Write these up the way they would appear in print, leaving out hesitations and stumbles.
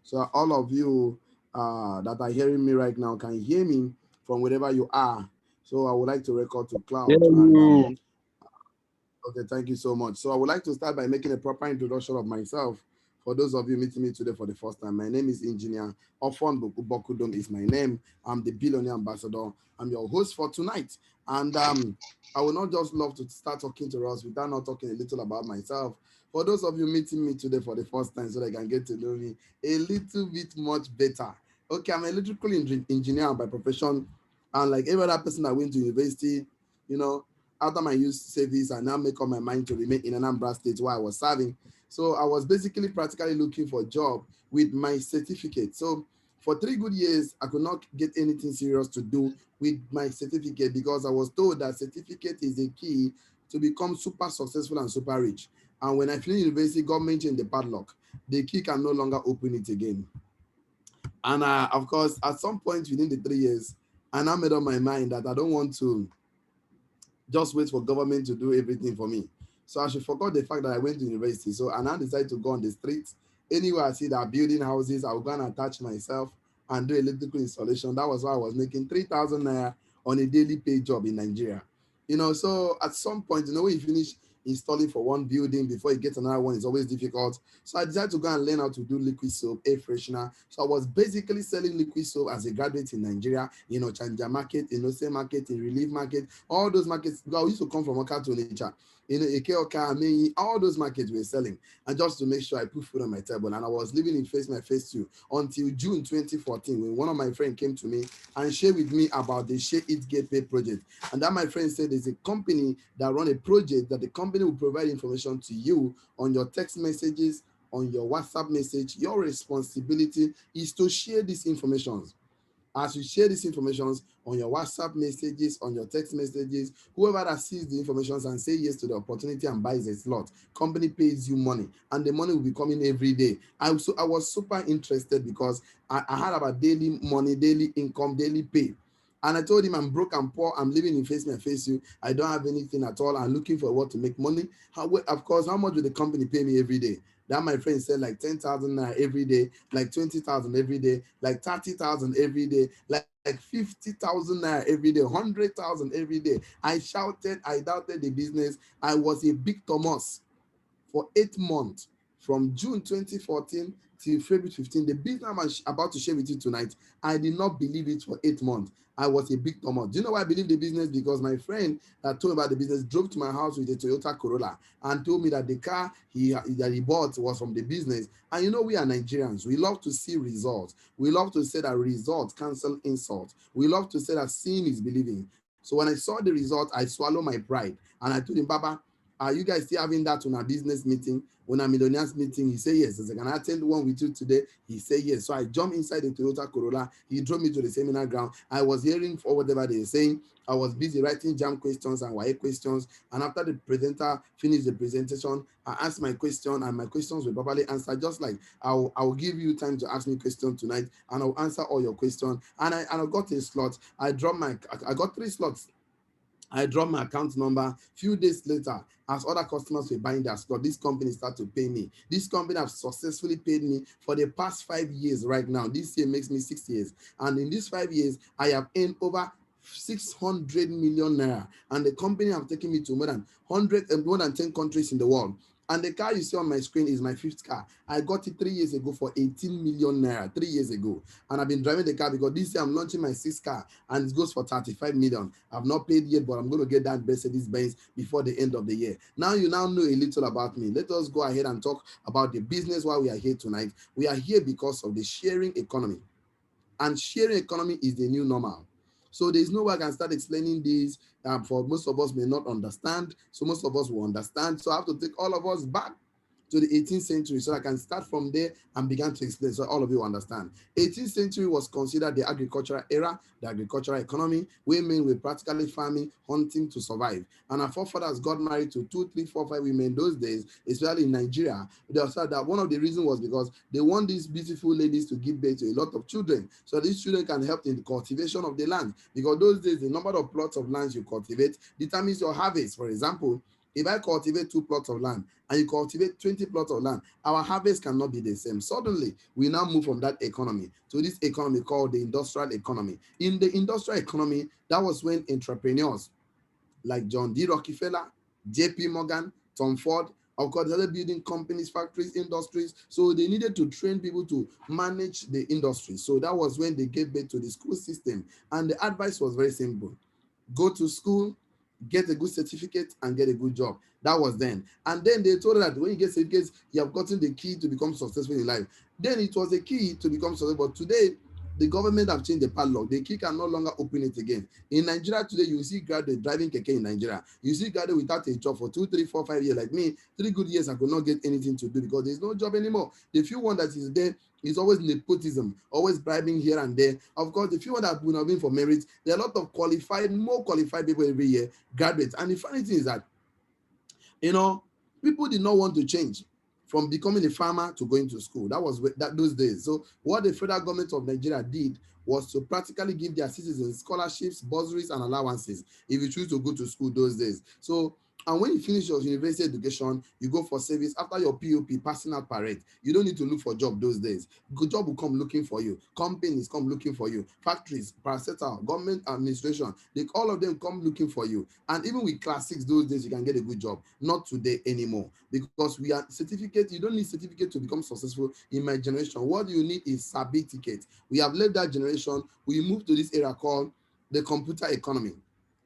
So all of you that are hearing me right now can hear me from wherever you are. So I would like to record to Yeah, cloud and you. okay, thank you so much. So I would like to start by making a proper introduction of myself. For those of you meeting me today for the first time, my name is Engineer Ofon Bokudom is my name. I'm the Billionaire Ambassador. I'm your host for tonight. And I would not just love to start talking to us without not talking a little about myself. For those of you meeting me today for the first time, so they can get to know me a little bit much better. Okay, I'm an electrical engineer by profession. And like every other person that went to university, you know, after my youth service, I now make up my mind to remain in Anambra State where I was serving. So I was basically practically looking for a job with my certificate. So for 3 good years, I could not get anything serious to do with my certificate because I was told that certificate is the key to become super successful and super rich. And when I finished university, government changed the padlock. The key can no longer open it again. And of course, at some point within the 3 years, I now made up my mind that I don't want to just wait for government to do everything for me. So I should forget the fact that I went to university. So I now decided to go on the streets. Anywhere I see that building houses, I'll go and attach myself and do electrical installation. That was why I was making 3,000 naira on a daily paid job in Nigeria. So at some point, when you finish installing for one building before you get another one, it's always difficult. So I decided to go and learn how to do liquid soap, air freshener. So I was basically selling liquid soap as a graduate in Nigeria, Chanja market, Same market, in Relief market, all those markets. I used to come from Oka to Nature, Ekeoka, Amenyi, all those markets were selling. And just to make sure I put food on my table. And I was living in Face My Face too until June 2014, when one of my friends came to me and shared with me about the Share It Get Paid project. And that my friend said there's a company that run a project that the company will provide information to you on your text messages, on your WhatsApp message. Your responsibility is to share these informations. As you share these informations on your WhatsApp messages, on your text messages, whoever that sees the informations and say yes to the opportunity and buys a slot, company pays you money, and the money will be coming every day. I was super interested because I heard about daily money, daily income, daily pay. And I told him I'm broke and poor. I'm living in Face Me, I Face You. I don't have anything at all. I'm looking for what to make money. Of course, how much will the company pay me every day? That my friend said like 10,000 every day, like 20,000 every day, like 30,000 every day, like 50,000 every day, 100,000 every day. I shouted, I doubted the business. I was a big Thomas for 8 months from June 2014 till February 15. The business I'm about to share with you tonight, I did not believe it for 8 months. I was a big Thomas. Do you know why I believe the business? Because my friend that told me about the business drove to my house with a Toyota Corolla and told me that the car that he bought was from the business. And we are Nigerians. We love to see results. We love to say that results cancel insult. We love to say that seeing is believing. So when I saw the result, I swallowed my pride and I told him, Baba, are you guys still having that on a business meeting, on a millionaires meeting? He said yes. I said, can I attend one with you today? He said yes. So I jumped inside the Toyota Corolla. He drove me to the seminar ground. I was hearing for whatever they were saying. I was busy writing jam questions and WAEC questions. And after the presenter finished the presentation, I asked my question and my questions were properly answered. Just like I'll give you time to ask me questions tonight and I'll answer all your questions. And I got a slot. I got 3 slots. I dropped my account number. Few days later, as other customers were buying their stock, this company started to pay me. This company have successfully paid me for the past 5 years right now. This year makes me 6 years. And in these 5 years, I have earned over 600 million naira. And the company have taken me to more than 100 and more than 10 countries in the world. And the car you see on my screen is my fifth car. I got it 3 years ago for 18 million naira, 3 years ago. And I've been driving the car because this year I'm launching my sixth car and it goes for 35 million. I've not paid yet, but I'm going to get that Mercedes Benz before the end of the year. Now you now know a little about me. Let us go ahead and talk about the business why we are here tonight. We are here because of the sharing economy. And sharing economy is the new normal. So there's no way I can start explaining this. For most of us may not understand. So most of us will understand. So I have to take all of us back to the 18th century so I can start from there and begin to explain so all of you understand. 18th century was considered the agricultural era, the agricultural economy, where men were practically farming, hunting to survive. And our forefathers got married to 2, 3, 4, 5 women those days, especially in Nigeria. They said that one of the reasons was because they want these beautiful ladies to give birth to a lot of children. So these children can help in the cultivation of the land. Because those days, the number of plots of lands you cultivate determines your harvest. For example, If I cultivate 2 plots of land and you cultivate 20 plots of land, our harvest cannot be the same. Suddenly, we now move from that economy to this economy called the industrial economy. In the industrial economy, that was when entrepreneurs like John D. Rockefeller, J.P. Morgan, Tom Ford, of course, they started building companies, factories, industries. So they needed to train people to manage the industry. So that was when they gave birth to the school system. And the advice was very simple: go to school, get a good certificate, and get a good job. That was then. And then they told her that when you get certificates, you have gotten the key to become successful in life. Then it was a key to become successful. But today, the government have changed the padlock. The key can no longer open it again. In Nigeria today, you see graduate driving keke in Nigeria. You see graduate without a job for 2, 3, 4, 5 years. Like me, 3 good years, I could not get anything to do because there's no job anymore. The few one that is there is always nepotism, always bribing here and there. Of course, the few one that would have been for merit, there are a lot of qualified, more qualified people every year, graduates. And the funny thing is that, you know, people did not want to change from becoming a farmer to going to school. That was those days. So what the federal government of Nigeria did was to practically give their citizens scholarships, bursaries, and allowances if you choose to go to school those days. So, and when you finish your university education, you go for service after your POP, passing out parade. You don't need to look for job those days. Good job will come looking for you. Companies come looking for you. Factories, paracetamol, government administration, all of them come looking for you. And even with class 6 those days, you can get a good job. Not today anymore, because we are certificate. You don't need certificate to become successful in my generation. What you need is certificate. We have left that generation. We moved to this era called the computer economy.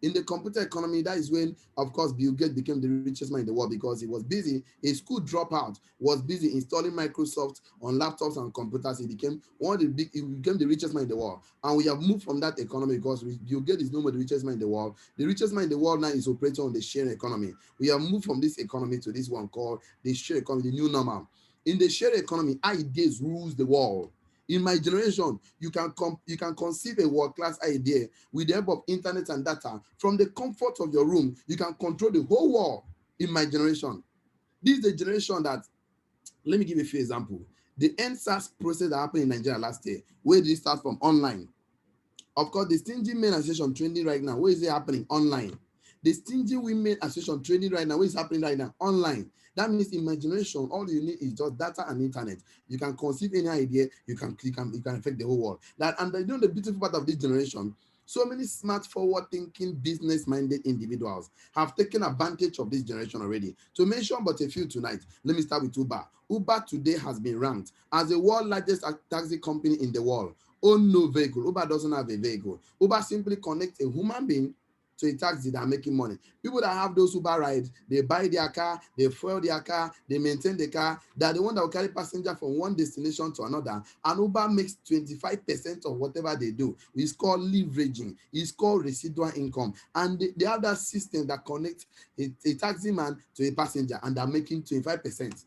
In the computer economy, that is when, of course, Bill Gates became the richest man in the world because he was busy. A school dropout was busy installing Microsoft on laptops and computers. He became the richest man in the world. And we have moved from that economy because Bill Gates is no more the richest man in the world. The richest man in the world now is operating on the share economy. We have moved from this economy to this one called the share economy, the new normal. In the share economy, ideas rules the world. In my generation, you can conceive a world-class idea with the help of internet and data. From the comfort of your room, you can control the whole world. In my generation, this is the generation that, let me give you a few examples. The NSAS process that happened in Nigeria last year, where did it start from? Online. Of course, the Stingy Men Association training right now, where is it happening? Online. The Stingy Women Association training right now, where is it happening right now? Online. That means in my generation, all you need is just data and internet. You can conceive any idea, you can affect the whole world. And the beautiful part of this generation, so many smart, forward-thinking, business-minded individuals have taken advantage of this generation already. To mention but a few tonight, let me start with Uber. Uber today has been ranked as the world's largest taxi company in the world. Own no vehicle. Uber doesn't have a vehicle. Uber simply connects a human being to a taxi that are making money. People that have those Uber rides, they buy their car, they fuel their car, they maintain the car. They're the one that will carry passenger from one destination to another. And Uber makes 25% of whatever they do. It's called leveraging. It's called residual income. And they have that system that connects a taxi man to a passenger, and they're making 25%.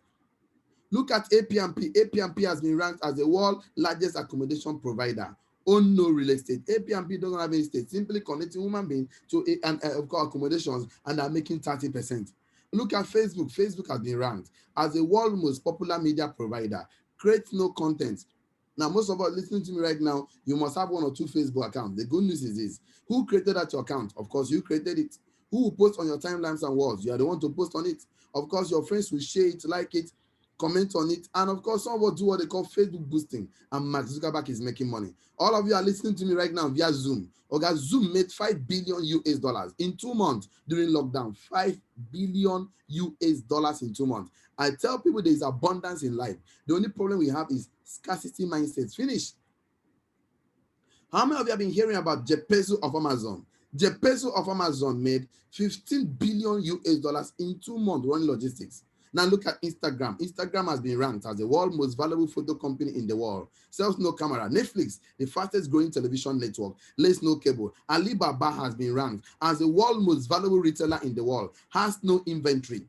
Look at APMP. APMP has been ranked as the world's largest accommodation provider. Own no real estate. APMP doesn't have any estate, simply connecting human beings to accommodations, and are making 30%. Look at Facebook. Facebook has been ranked as the world's most popular media provider. Creates no content. Now, most of us listening to me right now, you must have 1 or 2 Facebook accounts. The good news is this: who created that your account? Of course, you created it. Who will post on your timelines and walls? You are the one to post on it. Of course, your friends will share it, like it, comment on it, and of course, some will do what they call Facebook boosting, and Mark Zuckerberg is making money. All of you are listening to me right now via Zoom. Okay, Zoom made $5 billion US in 2 months during lockdown. $5 billion US in 2 months. I tell people there is abundance in life. The only problem we have is scarcity mindset. Finish. How many of you have been hearing about Jeff Bezos of Amazon? Jeff Bezos of Amazon made $15 billion US in 2 months running logistics. Now look at Instagram. Instagram has been ranked as the world's most valuable photo company in the world. Sells no camera. Netflix, the fastest growing television network, lays no cable. Alibaba has been ranked as the world's most valuable retailer in the world. Has no inventory.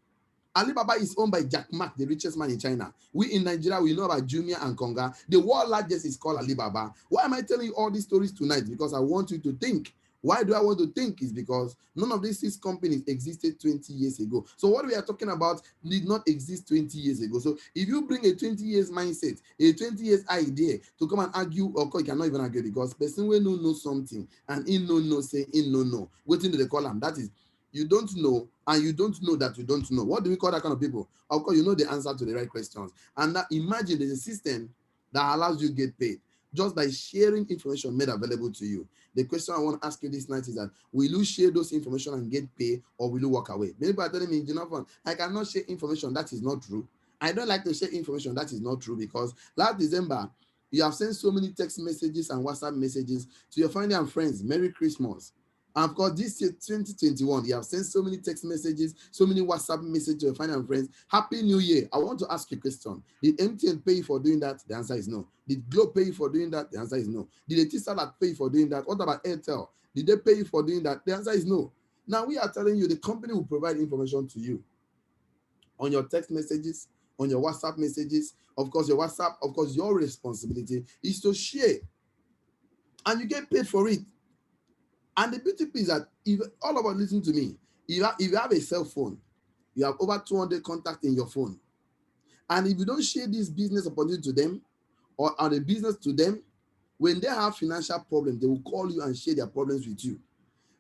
Alibaba is owned by Jack Ma, the richest man in China. We in Nigeria, we know about Jumia and Konga. The world largest is called Alibaba. Why am I telling you all these stories tonight? Because I want you to think. Why do I want to think? Is because none of these 6 companies existed 20 years ago. So what we are talking about did not exist 20 years ago. So if you bring a 20 years mindset, a 20 years idea to come and argue, or you cannot even argue, because person will know something and in no say in no. Waiting to the column. That is You don't know, and you don't know that you don't know. What do we call that kind of people? Of course, you know the answer to the right questions. And now imagine there's a system that allows you to get paid just by sharing information made available to you. The question I want to ask you this night is that will you share those information and get paid, or will you walk away? Many people are telling me, Jonathan, I cannot share information that is not true. I don't like to share information that is not true because last December, you have sent so many text messages and WhatsApp messages to your family and friends. Merry Christmas. And of course, this year, 2021, you have sent so many text messages, so many WhatsApp messages to your family and friends. Happy New Year. I want to ask you a question. Did MTN pay you for doing that? The answer is no. Did Glo pay you for doing that? The answer is no. Did Etisalat pay you for doing that? What about Airtel? Did they pay you for doing that? The answer is no. Now we are telling you the company will provide information to you on your text messages, on your WhatsApp messages. Of course, your WhatsApp, of course, your responsibility is to share, and you get paid for it. And the beauty is that if all of us listen to me, if you have a cell phone, you have over 200 contacts in your phone. And if you don't share this business opportunity to them or the business to them, when they have financial problems, they will call you and share their problems with you.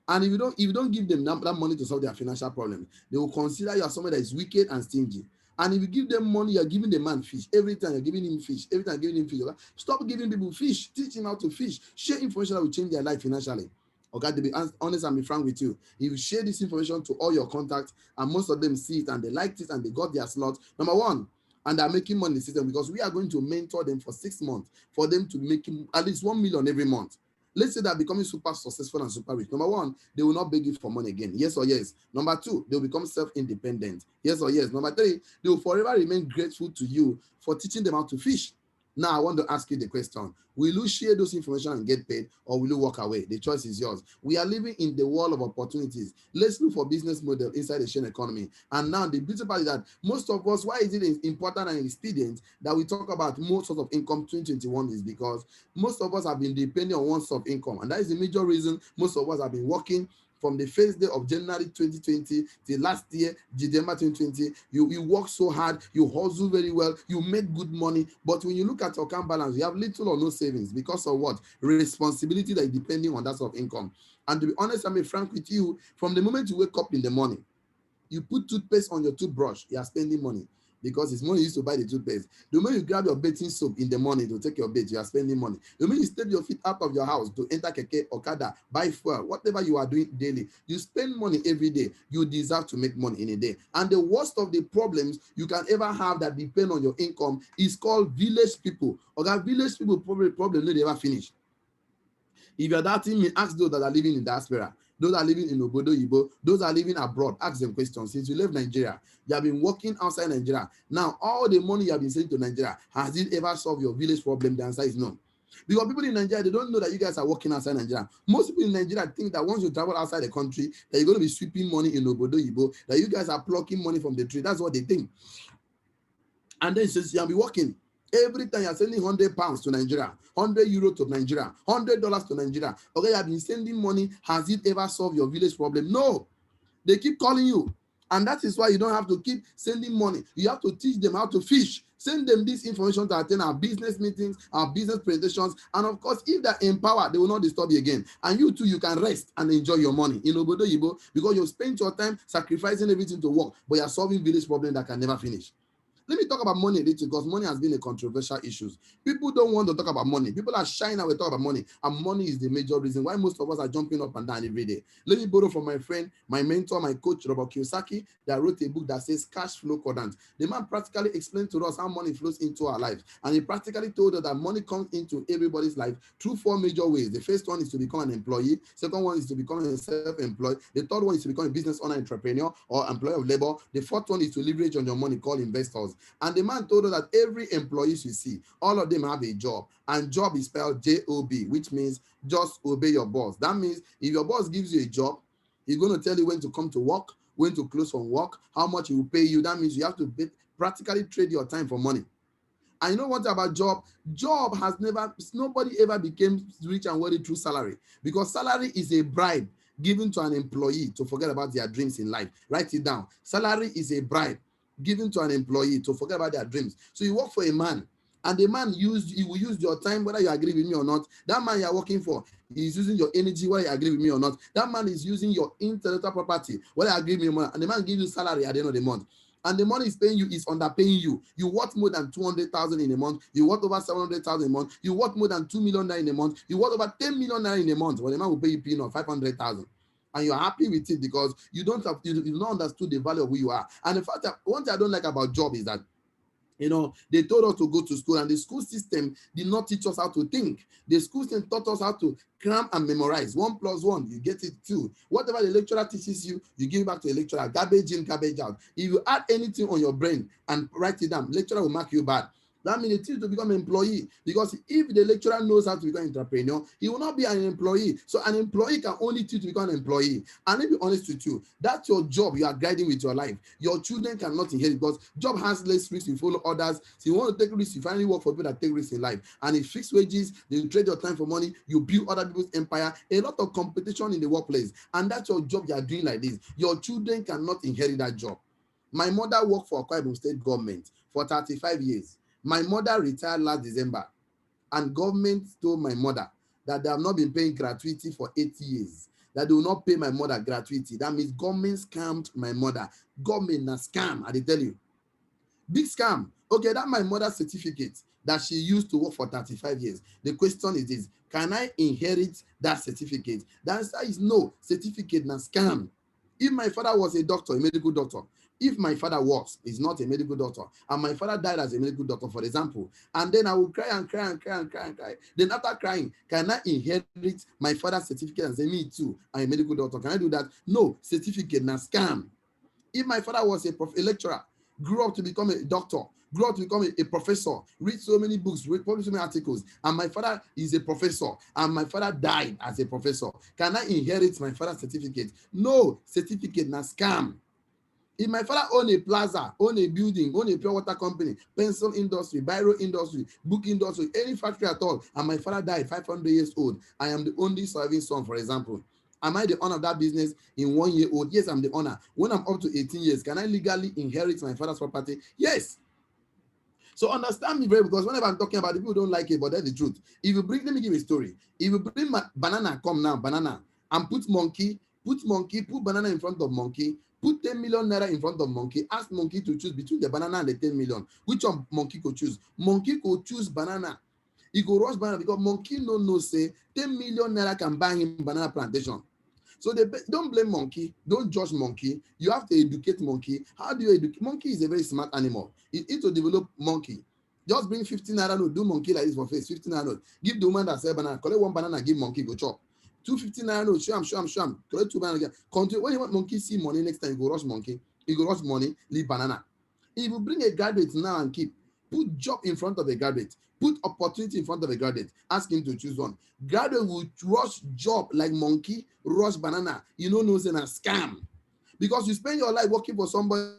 And if you don't give them that money to solve their financial problem, they will consider you as someone that is wicked and stingy. And if you give them money, you're giving the man fish. Every time you're giving him fish. Every time you're giving him fish. Stop giving people fish. Teach him how to fish. Share information that will change their life financially. Okay, to be honest and be frank with you, if you share this information to all your contacts and most of them see it and they liked it and they got their slot, number one, and they're making money in the system because we are going to mentor them for 6 months for them to make at least 1 million every month. Let's say they're becoming super successful and super rich. Number one, they will not beg you for money again. Yes or yes. Number two, they will become self-independent. Yes or yes. Number three, they will forever remain grateful to you for teaching them how to fish. Now, I want to ask you the question. Will you share those information and get paid, or will you walk away? The choice is yours. We are living in the world of opportunities. Let's look for business model inside the sharing economy. And now the beauty part is that most of us, why is it important and expedient that we talk about more source of income 2021 is because most of us have been depending on one source of income. And that is the major reason most of us have been working from the first day of January 2020 till last year, December 2020, you work so hard, you hustle very well, you make good money. But when you look at your account balance, you have little or no savings because of what? Responsibility that is depending on that sort of income. And to be honest, I'm frank with you, from the moment you wake up in the morning, you put toothpaste on your toothbrush, you are spending money because it's money you used to buy the toothpaste. The moment you grab your bathing soap in the morning to take your bath, you are spending money. The moment you step your feet out of your house to enter keke, okada, buy fuel, whatever you are doing daily, you spend money every day. You deserve to make money in a day. And the worst of the problems you can ever have that depend on your income is called village people. Okay, village people problem no dey ever finish. If you're doubting me, ask those that are living in diaspora, those are living in Obodo Yibo, those are living abroad. Ask them questions. Since you left Nigeria, you have been working outside Nigeria. Now, all the money you have been sending to Nigeria, has it ever solved your village problem? The answer is no. Because people in Nigeria, they don't know that you guys are working outside Nigeria. Most people in Nigeria think that once you travel outside the country, that you're going to be sweeping money in Obodo Yibo, that you guys are plucking money from the tree. That's what they think. And then since you'll be working, every time you're sending £100 to Nigeria, €100 to Nigeria, $100 to Nigeria. Okay, you have been sending money. Has it ever solved your village problem? No. They keep calling you. And that is why you don't have to keep sending money. You have to teach them how to fish. Send them this information to attend our business meetings, our business presentations. And of course, if they're empowered, they will not disturb you again. And you too, you can rest and enjoy your money in Obodo Yibo because you spend your time sacrificing everything to work, but you're solving village problems that can never finish. Let me talk about money a little because money has been a controversial issue. People don't want to talk about money. People are shy now when we talk about money, and money is the major reason why most of us are jumping up and down every day. Let me borrow from my friend, my mentor, my coach, Robert Kiyosaki, that wrote a book that says Cash Flow Quadrant. The man practically explained to us how money flows into our lives, and he practically told us that money comes into everybody's life through 4 major ways. The first one is to become an employee. Second one is to become a self-employed. The third one is to become a business owner, entrepreneur, or employer of labor. The fourth one is to leverage on your money, called investors. And the man told us that every employee you see, all of them have a job, and job is spelled J-O-B, which means just obey your boss. That means if your boss gives you a job, he's going to tell you when to come to work, when to close from work, how much he will pay you. That means you have to practically trade your time for money. And you know what about job? Job has nobody ever became rich and wealthy through salary, because salary is a bribe given to an employee to forget about their dreams in life. Write it down. Salary is a bribe given to an employee to forget about their dreams. So you work for a man, and the man he will use your time, whether you agree with me or not. That man you're working for, He is using your energy, whether you agree with me or not. That man is using your intellectual property, whether you agree with me or not. And the man gives you salary at the end of the month. And the money is paying you is underpaying you. You worth more than 200,000 in a month. You worth over 700,000 a month. You worth more than 2 million naira in a month. You worth over 10 million naira in a month. Well, the man will pay you peanut 500,000. And you're happy with it because you don't understood the value of who you are. And the fact that one thing I don't like about job is that they told us to go to school, and the school system did not teach us how to think. The school system taught us how to cram and memorize. 1 + 1, you get it 2. Whatever the lecturer teaches you, you give it back to the lecturer. Garbage in, garbage out. If you add anything on your brain and write it down, lecturer will mark you bad. That means they teach you to become an employee, because if the lecturer knows how to become an entrepreneur, he will not be an employee. So an employee can only teach you to become an employee. And let me be honest with you, that's your job you are guiding with your life. Your children cannot inherit, because job has less risk, you follow others. So you want to take risks, you finally work for people that take risks in life. And it's fixed wages, they trade your time for money, you build other people's empire, a lot of competition in the workplace. And that's your job you are doing like this. Your children cannot inherit that job. My mother worked for Akwa Ibom State government for 35 years. My mother retired last December, and government told my mother that they have not been paying gratuity for 8 years, that they will not pay my mother gratuity. That means government scammed my mother. Government na scam, I tell you. Big scam. Okay, that my mother's certificate that she used to work for 35 years. The question is this: can I inherit that certificate? The answer is no. Certificate na scam. If my father was a doctor, a medical doctor, if my father is not a medical doctor, and my father died as a medical doctor, for example, and then I will cry and cry and cry and cry and cry. Then after crying, can I inherit my father's certificate and say, me too, I'm a medical doctor? Can I do that? No, certificate na scam. If my father was a lecturer, grew up to become a doctor, grew up to become a professor, read so many books, publish so many articles, and my father is a professor, and my father died as a professor, can I inherit my father's certificate? No, certificate na scam. If my father own a plaza, own a building, own a pure water company, pencil industry, biro industry, book industry, any factory at all, and my father died 500 years old, I am the only surviving son, for example. Am I the owner of that business in 1 year old? Yes, I'm the owner. When I'm up to 18 years, can I legally inherit my father's property? Yes. So understand me very, because whenever I'm talking about it, people don't like it, but that's the truth. If you bring, let me give you a story. If you bring banana, come now, banana, and put banana in front of monkey, put 10 million naira in front of monkey, ask monkey to choose between the banana and the 10 million. Which one monkey could choose? Monkey could choose banana. He go rush banana because monkey no say 10 million naira can buy him banana plantation. So they don't blame monkey, don't judge monkey. You have to educate monkey. How do you educate? Monkey is a very smart animal. It needs to develop monkey. Just bring 15 naira note, do monkey like this for face, 15 naira note. Give the woman that sell banana, collect 1 banana, give monkey, go chop. 250 naira note, show am, collect 2 banana. Continue. When you want monkey see money next time, you go rush monkey. You go rush money, leave banana. If you bring a graduate now and keep, put job in front of a graduate, put opportunity in front of a graduate, ask him to choose one. Graduate will rush job like monkey, rush banana. You know, no, it's a scam. Because you spend your life working for somebody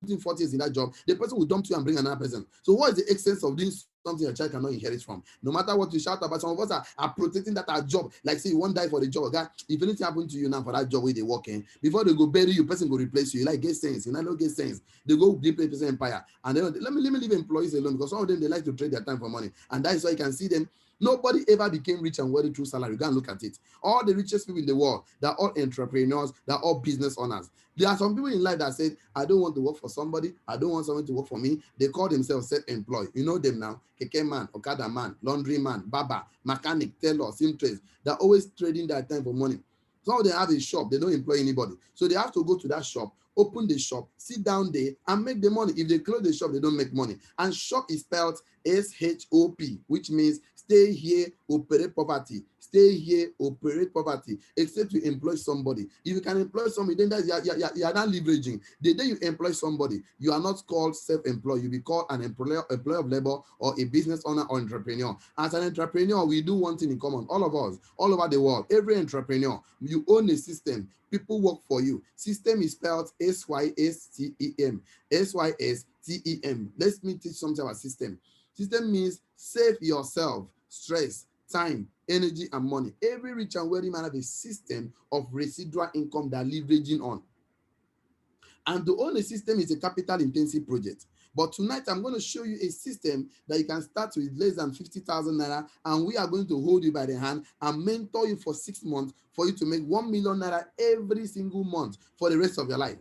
40 years in that job, the person will dump you and bring another person. So what is the essence of doing something your child cannot inherit from? No matter what you shout about, some of us are protecting that our job. Like say you won't die for the job. Okay? If anything happens to you now for that job where they work in, before they go bury you, person go replace you. You like get sense, you know, don't get sense. They go replace person empire. And then let me leave employees alone, because some of them they like to trade their time for money. And that is why you can see them. Nobody ever became rich and wealthy through salary. Go and look at it. All the richest people in the world, they're all entrepreneurs, they're all business owners. There are some people in life that said, I don't want to work for somebody, I don't want someone to work for me. They call themselves self-employed. You know them now. Keke man, Okada man, laundry man, barber, mechanic, tailor, seamstress. They're always trading their time for money. Some of them have a shop, they don't employ anybody. So they have to go to that shop, open the shop, sit down there and make the money. If they close the shop, they don't make money. And shop is spelled S-H-O-P, which means stay here, operate poverty. Stay here, operate poverty, except you employ somebody. If you can employ somebody, then you are not leveraging. The day you employ somebody, you are not called self-employed. You be called an employer of labor, or a business owner or entrepreneur. As an entrepreneur, we do one thing in common. All of us, all over the world, every entrepreneur, you own a system. People work for you. System is spelled S-Y-S-T-E-M. S-Y-S-T-E-M. Let me teach something about system. System means save yourself stress, time, energy, and money. Every rich and wealthy man have a system of residual income they're leveraging on. And to own a system is a capital intensive project. But tonight, I'm going to show you a system that you can start with less than 50,000 naira, and we are going to hold you by the hand and mentor you for 6 months for you to make 1 million naira every single month for the rest of your life.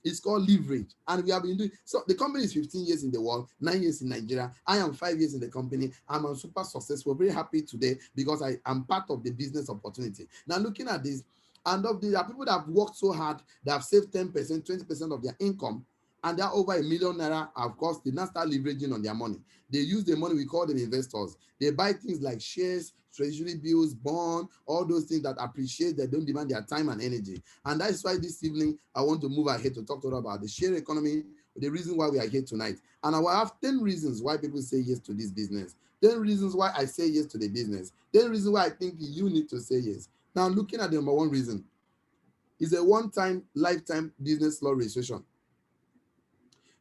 It's called leverage, and we have been doing so. The company is 15 years in the world, 9 years in Nigeria. I am 5 years in the company. I'm super successful, very happy today because I am part of the business opportunity. Now, looking at this, and there are people that have worked so hard, that have saved 10%, 20% of their income, and they're over a million naira. Of course, they now start leveraging on their money. They use the money, we call them investors. They buy things like shares, treasury bills, bond, all those things that appreciate, that don't demand their time and energy. And that's why this evening I want to move ahead to talk to you about the share economy, the reason why we are here tonight. And I will have 10 reasons why people say yes to this business. 10 reasons why I say yes to the business. 10 reasons why I think you need to say yes. Now, looking at the number one reason is a one-time lifetime business law registration.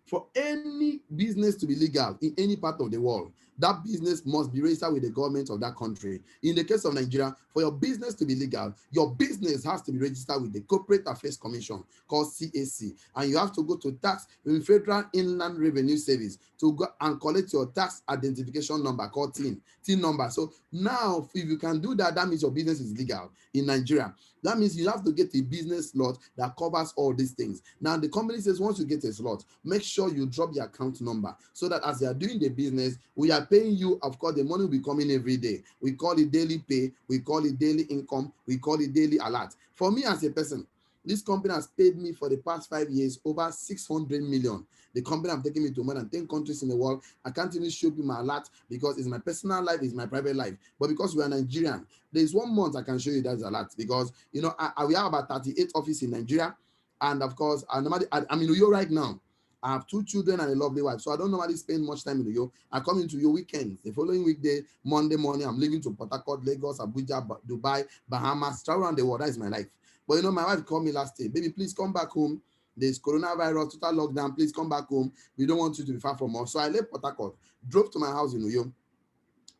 For any business to be legal in any part of the world, that business must be registered with the government of that country. In the case of Nigeria, for your business to be legal, your business has to be registered with the Corporate Affairs Commission, called CAC, and you have to go to tax in Federal Inland Revenue Service to go and collect your tax identification number, called TIN number. So now, if you can do that, that means your business is legal in Nigeria. That means you have to get a business slot that covers all these things. Now, the company says once you get a slot, make sure you drop the account number so that as they are doing the business, we are paying you. Of course, the money will be coming every day. We call it daily pay. We call it daily income. We call it daily alert. For me as a person, this company has paid me for the past 5 years over 600 million. The company have taken me to more than 10 countries in the world. I can't even show you my alert because it's my personal life, it's my private life. But because we are Nigerian, there's 1 month I can show you that's alert because, you know, we have about 38 offices in Nigeria. And of course, I'm in Uyo right now. I have 2 children and a lovely wife. So I don't normally spend much time in Uyo. I come into Uyo weekends. The following weekday, Monday morning, I'm leaving to Port Harcourt, Lagos, Abuja, Dubai, Bahamas, travel around the world. That is my life. But you know, my wife called me last day. Baby, please come back home. There's coronavirus, total lockdown. Please come back home. We don't want you to be far from us. So I left Port Harcourt, drove to my house in Uyo.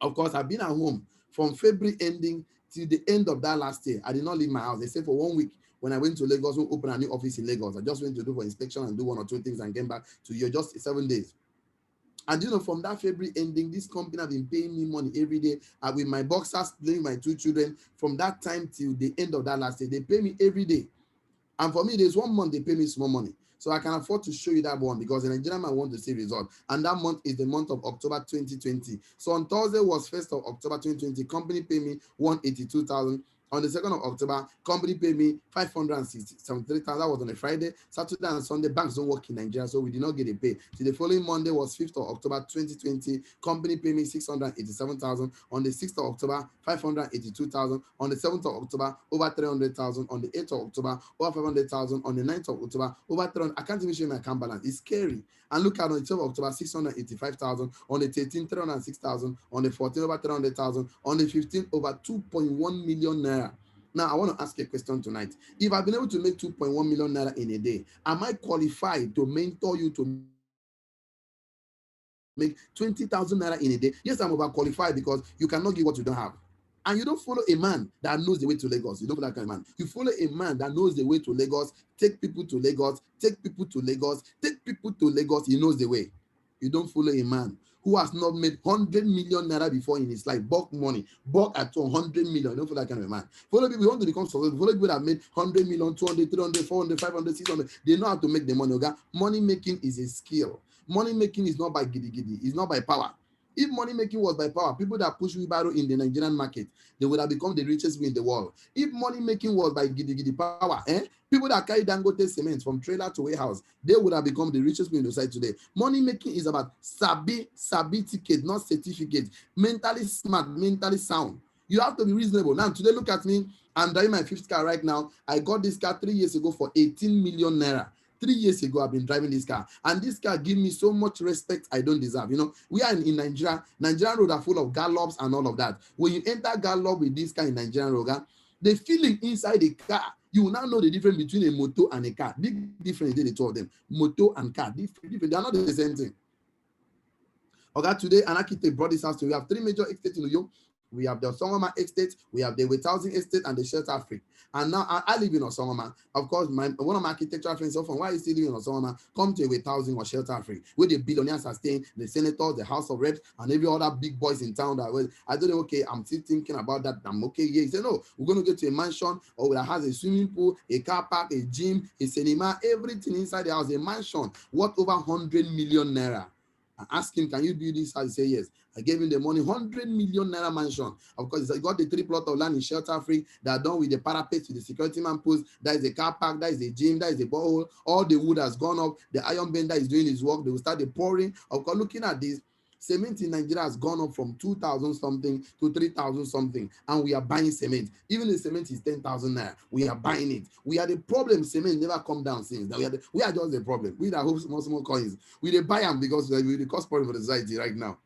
Of course, I've been at home from February ending till the end of that last year. I did not leave my house except for 1 week when I went to Lagos to open a new office in Lagos. I just went to do for inspection and do 1 or 2 things and came back to Uyo, just 7 days. And you know, from that February ending, this company have been paying me money every day. With my boxers, playing my 2 children. From that time till the end of that last year, they pay me every day. And for me, there's 1 month they pay me small money. So I can afford to show you that one because the Nigerian man want to see result. And that month is the month of October 2020. So on Thursday was 1st of October 2020. Company paid me 182,000. On the 2nd of October, company paid me 573,000. That was on a Friday. Saturday and Sunday, banks don't work in Nigeria, so we did not get a pay. So the following Monday was 5th of October 2020. Company paid me 687,000. On the 6th of October, 582,000. On the 7th of October, over 300,000. On the 8th of October, over 500,000. On the 9th of October, over 300. I can't even show you my account balance. It's scary. And look at on the 12th of October, 685,000. On the 13th, 306,000. On the 14th, over 300,000. On the 15th, over 2.1 million naira. Now, I want to ask a question tonight. If I've been able to make 2.1 million naira in a day, am I qualified to mentor you to make 20,000 naira in a day? Yes, I'm overqualified because you cannot give what you don't have. And you don't follow a man that knows the way to Lagos. You don't follow that kind of man. You follow a man that knows the way to Lagos, take people to Lagos, take people to Lagos, take people to Lagos. He knows the way. You don't follow a man who has not made 100 million naira before in his life, bulk money, bulk at 100 million. You don't follow that kind of man. Follow people who want to become successful. Follow people that have made 100 million, 200, 300, 400, 500, 600. They know how to make the money. Okay? Money making is a skill. Money making is not by giddy giddy. It's not by power. If money making was by power, people that push wheelbarrow in the Nigerian market, they would have become the richest in the world. If money making was by giddy giddy power, people that carry Dangote cement from trailer to warehouse, they would have become the richest in the society today. Money making is about sabi ticket, not certificate. Mentally smart, mentally sound. You have to be reasonable. Now, today, look at me. I'm driving my 5th car right now. I got this car 3 years ago for 18 million naira. 3 years ago, I've been driving this car, and this car gives me so much respect I don't deserve. You know, we are in Nigeria. Nigerian roads are full of gallops and all of that. When you enter gallop with this car in Nigerian road, the feeling inside the car, you will now know the difference between a motor and a car. Big difference between the two of them. Motor and car, different. They are not the same thing. Okay, today an architect brought this house to you. We have 3 major estates in Uyo. We have the Osongoma Estate, we have the Withousing Estate, and the Shelter Free. And now I live in Osongoma. Of course, one of my architectural friends often, why is he living in Osongoma? Come to a Withousing or Shelter Free, where the billionaires are staying, the senators, the House of Reps, and every other big boys in town. That was, I don't know, okay, I'm still thinking about that. I'm okay. Yeah, he said, no, we're going to get to a mansion or that has a swimming pool, a car park, a gym, a cinema, everything inside the house, a mansion worth over 100 million naira. I asked him, can you build this house? He said, yes. I gave him the money, 100 million naira mansion. Of course, he got the 3 plot of land in Shelter Free that are done with the parapet, with the security man post. That is a car park, that is a gym, that is a borehole. All the wood has gone up. The iron bender is doing his work. They will start the pouring. Of course, looking at this, cement in Nigeria has gone up from 2,000 something to 3,000 something, and we are buying cement. Even the cement is 10,000 naira. We are buying it. We are the problem. Cement never come down since. We are just the problem. We that hope small coins. We buy them because we the cost problem for the society right now.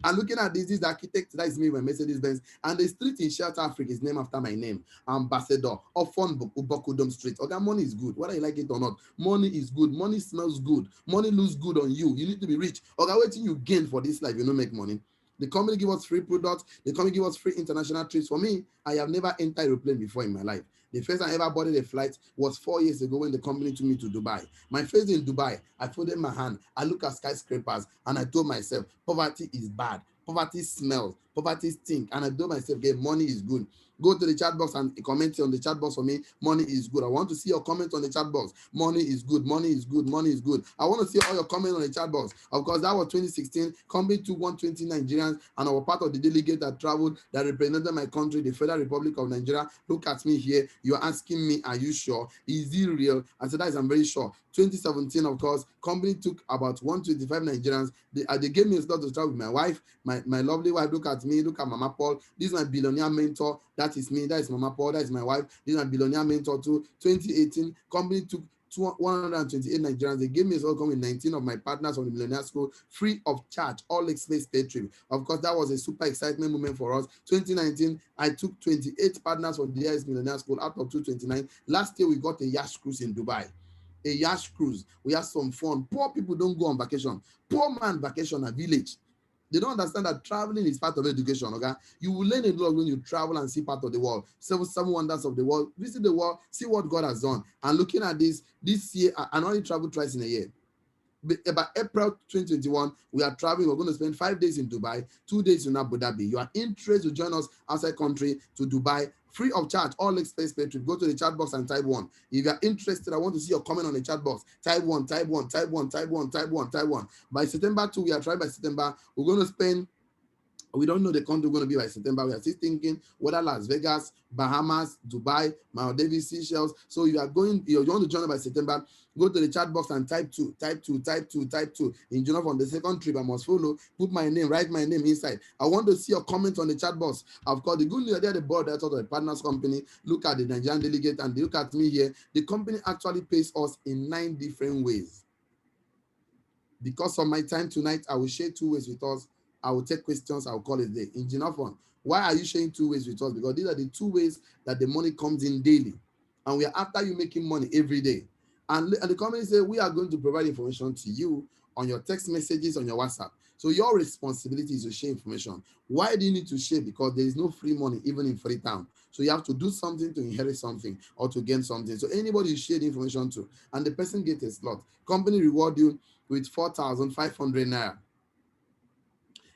And looking at this is the architect that is me when Mercedes Benz, and the street in Shelter Africa is named after my name, Ambassador Ofon Bokudom Street. Okay, money is good, whether you like it or not. Money is good. Money smells good. Money looks good on you. You need to be rich. Okay, what you gain for this life? You don't make money. The company give us free products. The company give us free international trips. For me, I have never entered a plane before in my life. The first time I ever boarded a flight was 4 years ago when the company took me to Dubai. My face in Dubai, I folded my hand. I look at skyscrapers and I told myself, poverty is bad. Poverty smells. Poverty stinks. And I told myself, okay, money is good. Go to the chat box and comment on the chat box for me. Money is good. I want to see your comment on the chat box. Money is good. Money is good. Money is good. I want to see all your comments on the chat box. Of course, that was 2016. Company took 120 Nigerians, and I was part of the delegate that traveled, that represented my country, the Federal Republic of Nigeria. Look at me here. You're asking me, are you sure? Is it real? I said, I'm very sure. 2017, of course, company took about 125 Nigerians. They gave me a slot to travel with my wife, my lovely wife. Look at me. Look at Mama Paul. This is my billionaire mentor. That is me. That is Mama Paul. That is my wife. This is my billionaire mentor too. 2018, company took 128 Nigerians. They gave me a welcome with 19 of my partners from the Millionaire School, free of charge, all expense paid trip. Of course, that was a super excitement moment for us. 2019, I took 28 partners from the DIS Millionaire School out of 229. Last year, we got a yacht cruise in Dubai. A yacht cruise. We had some fun. Poor people don't go on vacation. Poor man vacation at village. They don't understand that traveling is part of education. Okay, you will learn a lot when you travel and see part of the world, seven wonders of the world. Visit the world, see what God has done. And looking at this year, I only travel twice in a year. About April 2021, we are traveling. We're going to spend 5 days in Dubai, 2 days in Abu Dhabi. You are interested to join us outside country to Dubai, free of charge, all expense paid trip. Go to the chat box and type 1. If you are interested, I want to see your comment on the chat box. Type 1, type 1, type 1, type 1, type 1, type 1. By September 2, we are trying by September. We're going to spend, we don't know the country we're going to be by September. We are still thinking whether Las Vegas, Bahamas, Dubai, Maldives, Seychelles. So you want to join us by September, go to the chat box and type 2, type 2, type 2, type 2. In Jonah from the second trip, I must follow, put my name, write my name inside. I want to see your comment on the chat box. Of course, the good news there, the board that's of the partners company, look at the Nigerian delegate and they look at me here. The company actually pays us in 9 different ways. Because of my time tonight, I will share 2 ways with us. I will take questions. I will call it day. Engineer Fund, why are you sharing 2 ways with us? Because these are the 2 ways that the money comes in daily. And we are after you making money every day. And the company say we are going to provide information to you on your text messages, on your WhatsApp. So your responsibility is to share information. Why do you need to share? Because there is no free money, even in Freetown. So you have to do something to inherit something or to gain something. So anybody you share the information to, and the person gets a slot. Company reward you with 4,500 naira.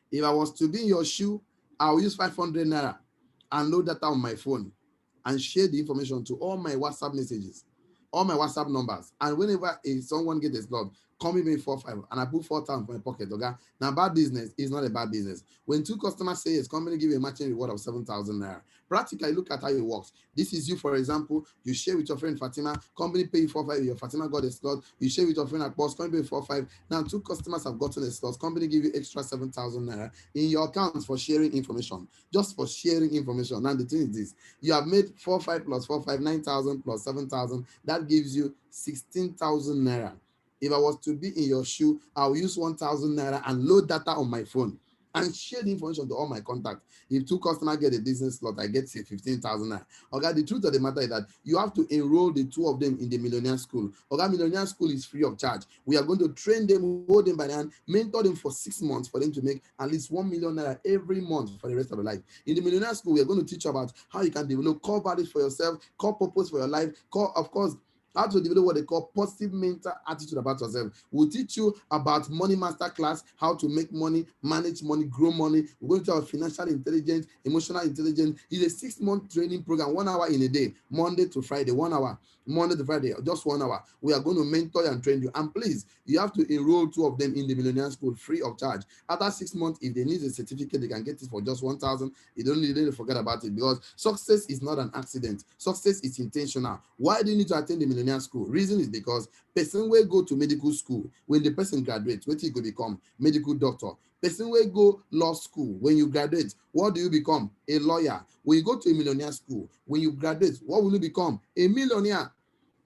If I was to be in your shoe, I'll use 500 naira and load that on my phone and share the information to all my WhatsApp messages, all my WhatsApp numbers. And whenever someone gets a slot, call me 4-5 and I put 4,000 in my pocket. Okay. Now, bad business is not a bad business. When 2 customers say yes, company give you a matching reward of 7,000 naira. Practically, look at how it works. This is you, for example, you share with your friend Fatima, company pay you 4-5, your Fatima got a slot, you share with your friend Akbos, company pay 4-5. Now 2 customers have gotten a slot, company give you extra 7,000 naira in your accounts for sharing information, just for sharing information. Now the thing is this, you have made 4-5 plus 4-5, 9,000 plus 7,000, that gives you 16,000 naira. If I was to be in your shoe, I'll use 1,000 naira and load data on my phone and share the information to all my contacts. If two customers get a business slot, I get say 15,000 naira. Okay, the truth of the matter is that you have to enroll the two of them in the Millionaire School. Okay, Millionaire School is free of charge. We are going to train them, hold them by the hand, mentor them for 6 months for them to make at least 1 million naira every month for the rest of their life. In the Millionaire School, we are going to teach you about how you can develop core values for yourself, core purpose for your life, core, of course, how to develop what they call positive mental attitude about yourself. We'll teach you about money master class, how to make money, manage money, grow money. We're going to have financial intelligence, emotional intelligence. It's a 6-month training program, 1 hour in a day, Monday to Friday, 1 hour. Monday to Friday, just 1 hour. We are going to mentor you and train you. And please, you have to enroll two of them in the Millionaire School free of charge. After 6 months, if they need a certificate, they can get it for just 1,000. You don't need to forget about it, because success is not an accident. Success is intentional. Why do you need to attend the Millionaire School? Reason is because person will go to medical school. When the person graduates, what he could become? Medical doctor. Person will go law school. When you graduate, what do you become? A lawyer. When you go to a Millionaire School, when you graduate, what will you become? A millionaire.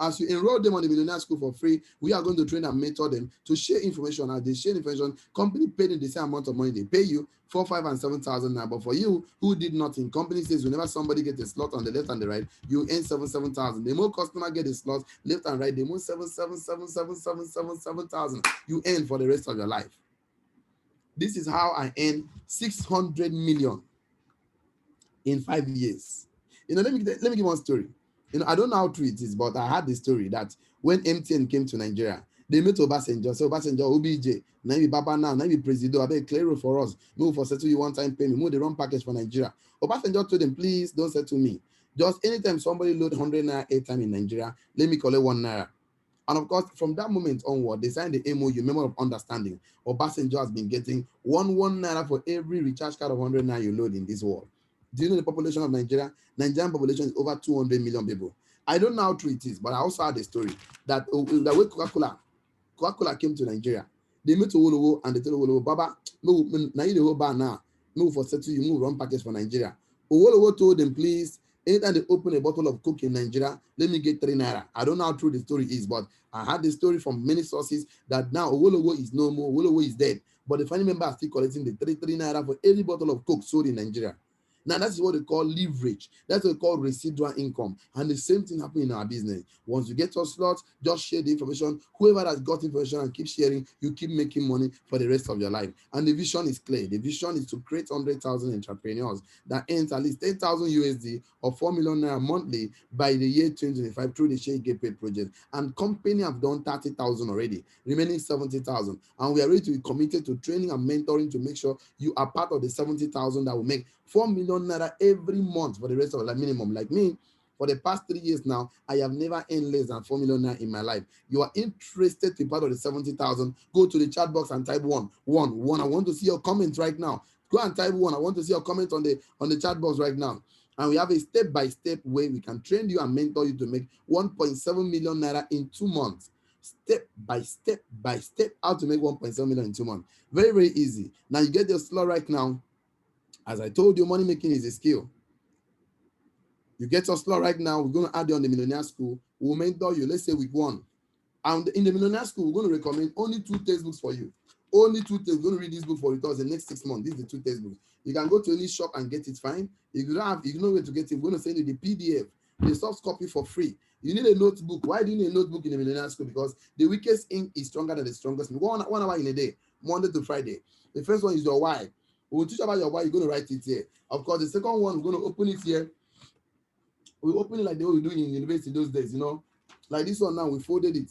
As you enroll them on the Millionaire School for free, we are going to train and mentor them to share information. As they share information, company paid in the same amount of money they pay you, 4, 5, and 7,000 now. But for you who did nothing, company says whenever somebody gets a slot on the left and the right, you earn 7,000. The more customer get a slot left and right, the more 7,000 you earn for the rest of your life. This is how I earn 600 million in 5 years. Let me give one story. I don't know how true it is, but I had the story that when MTN came to Nigeria, they met Obasanjo. So Obasanjo, OBJ, now be Baba now be President. I beg clear for us. Move for settle you one time payment. Move the wrong package for Nigeria. Obasanjo told them, please don't settle me. Just anytime somebody load 100 naira airtime in Nigeria, let me collect 1 naira. And of course, from that moment onward, they signed the MOU, Memo of Understanding. Obasanjo has been getting 1 naira for every recharge card of 100 naira you load in this world. Do you know the population of Nigeria? Nigerian population is over 200 million people. I don't know how true it is, but I also had a story that the way Coca-Cola came to Nigeria, they met Owolowo and they told Owolowo, Baba, now you the whole bar now, move for settle you, move run package for Nigeria. Owolowo told them, please, anytime they open a bottle of Coke in Nigeria, let me get 3 naira. I don't know how true the story is, but I had the story from many sources that now Owolowo is no more, Owolowo is dead. But the family member are still collecting the 3 naira for every bottle of Coke sold in Nigeria. Now, that's what they call leverage. That's what they call residual income. And the same thing happens in our business. Once you get your slot, just share the information. Whoever has got information and keep sharing, you keep making money for the rest of your life. And the vision is clear. The vision is to create 100,000 entrepreneurs that earn at least 10,000 USD or 4 million naira monthly by the year 2025 through the Share Get Paid project. And company have done 30,000 already, remaining 70,000. And we are ready to be committed to training and mentoring to make sure you are part of the 70,000 that will make 4 million naira every month for the rest of the life minimum. Like me, for the past 3 years now, I have never earned less than 4 million naira in my life. You are interested to be part of the 70,000, go to the chat box and type one. I want to see your comments right now. Go and type 1. I want to see your comment on the chat box right now. And we have a step-by-step way we can train you and mentor you to make 1.7 million naira in 2 months. Step by step, how to make 1.7 million in 2 months. Very, very easy. Now you get your slot right now. As I told you, money making is a skill. You get your slot right now. We're going to add you on the Millionaire School. We'll mentor you. Let's say week 1. And in the Millionaire School, we're going to recommend only 2 textbooks for you. Only 2 textbooks. We're going to read this book for you the next 6 months. These are the 2 textbooks. You can go to any shop and get it fine. If you don't have, you know where to get it. We're going to send you the PDF, the soft copy for free. You need a notebook. Why do you need a notebook in the Millionaire School? Because the weakest ink is stronger than the strongest. 1 hour in a day, Monday to Friday. The first one is your why. We'll teach about your why. You're going to write it here. Of course, the second one, we're going to open it here. We open it like the way we do in university those days, Like this one now, we folded it.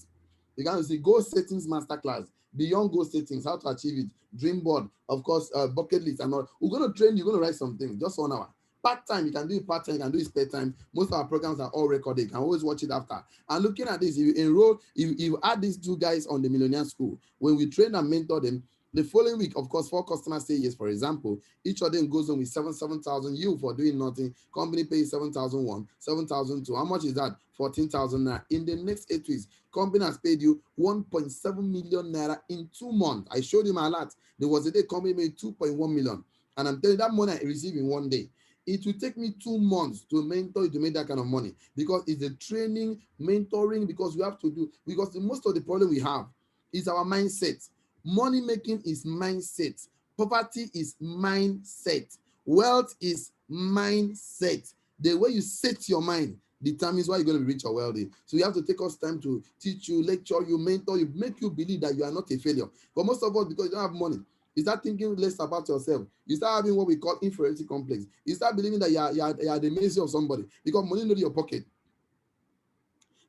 You can see goal settings masterclass, beyond goal settings, how to achieve it, dream board, of course, bucket list and all. We're going to train you, going to write something, just 1 hour. Part-time, you can do it part-time, you can do it spare time. Most of our programs are all recorded. You can always watch it after. And looking at this, if you enroll, if you add these 2 guys on the Millionaire School, when we train and mentor them, the following week, of course, 4 customers say yes, for example, each of them goes on with 7,000. You for doing nothing. Company pays 7,001, 7,002. How much is that? 14,000 naira. In the next 8 weeks, company has paid you 1.7 million naira in 2 months. I showed you my alert. There was a day company made 2.1 million. And I'm telling you that money I received in 1 day. It will take me 2 months to mentor you to make that kind of money, because it's a training, mentoring, because we have to do, because most of the problem we have is our mindset. Money making is mindset. Poverty is mindset. Wealth is mindset. The way you set your mind determines why you're going to be rich or wealthy. So you have to take us time to teach you, lecture you, mentor you, make you believe that you are not a failure. But most of us, because you don't have money, you start thinking less about yourself. You start having what we call inferiority complex. You start believing that you are the mercy of somebody because money not in your pocket.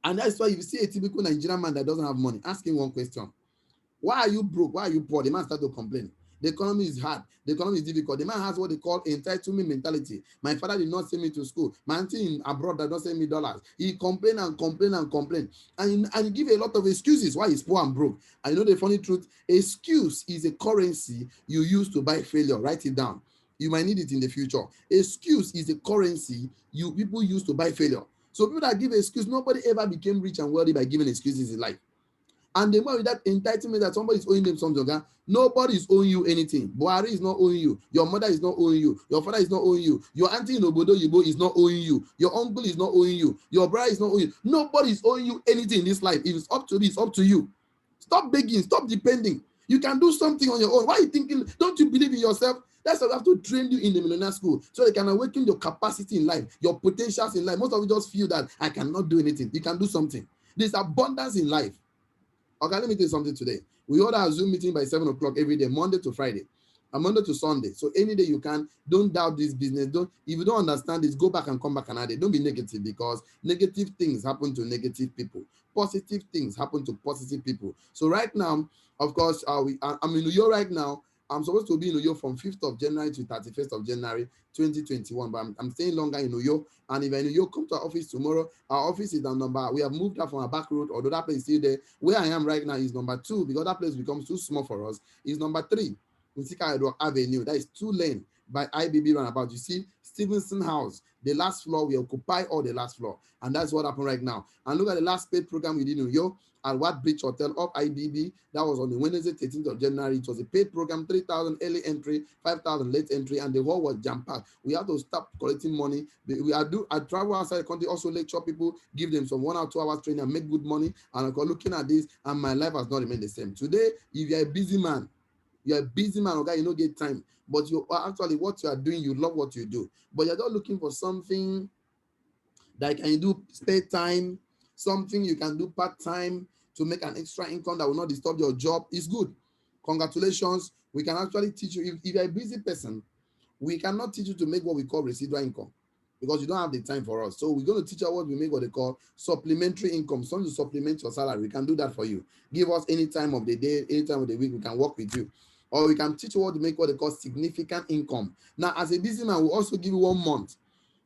And that's why if you see a typical Nigerian man that doesn't have money, ask him one question. Why are you broke? Why are you poor? The man start to complain. The economy is hard. The economy is difficult. The man has what they call entitlement mentality. My father did not send me to school. My auntie in abroad did not send me dollars. He complain and complain and complain. And he give a lot of excuses why he's poor and broke. And you know the funny truth? Excuse is a currency you use to buy failure. Write it down. You might need it in the future. Excuse is a currency you people use to buy failure. So people that give excuse, nobody ever became rich and wealthy by giving excuses in life. And the more with that entitlement that somebody is owing them something, okay? Nobody is owing you anything. Buhari is not owing you. Your mother is not owing you. Your father is not owing you. Your auntie in Obodo Yibo is not owing you. Your uncle is not owing you. Your brother is not owing you. Nobody is owing you anything in this life. If it's up to me, it's up to you. Stop begging. Stop depending. You can do something on your own. Why are you thinking? Don't you believe in yourself? That's why we have to train you in the millionaire school so they can awaken your capacity in life, your potentials in life. Most of you just feel that I cannot do anything. You can do something. There's abundance in life. Okay, let me tell you something today. We order a Zoom meeting by 7 o'clock every day, Monday to Friday, and Monday to Sunday. So any day you can, don't doubt this business. If you don't understand this, go back and come back another day. Don't be negative because negative things happen to negative people. Positive things happen to positive people. So right now, of course, I'm in New York right now. I'm supposed to be in New York from 5th of January to 31st of January 2021, but I'm staying longer in New York. And if you're in New York, come to our office tomorrow. Our office is number. We have moved up from our back road, although that place is still there. Where I am right now is number 2 because that place becomes too small for us. Is number 3 in Sika Avenue. That is 2 lane by IBB roundabout. You see Stevenson House, the last floor. We occupy all the last floor, and that's what happened right now. And look at the last paid program we did in New York at Watt Bridge Hotel of IBB. That was on the Wednesday, 13th of January. It was a paid program, 3,000 early entry, 5,000 late entry, and the hall was jam-packed. We have to stop collecting money. I travel outside the country, also lecture people, give them some 1 or 2 hours training and make good money. And I'm looking at this, and my life has not remained the same. Today, if you're a busy man, okay, you don't get time. But you are actually what you are doing, you love what you do. But you're not looking for something that can do spare time, something you can do part-time to make an extra income that will not disturb your job. Is good. Congratulations. We can actually teach you. If you're a busy person, we cannot teach you to make what we call residual income because you don't have the time for us. So we're going to teach you what we make what they call supplementary income, something to supplement your salary. We can do that for you. Give us any time of the day, any time of the week, we can work with you. Or we can teach you what to make what they call significant income. Now, as a busy man, we'll also give you 1 month.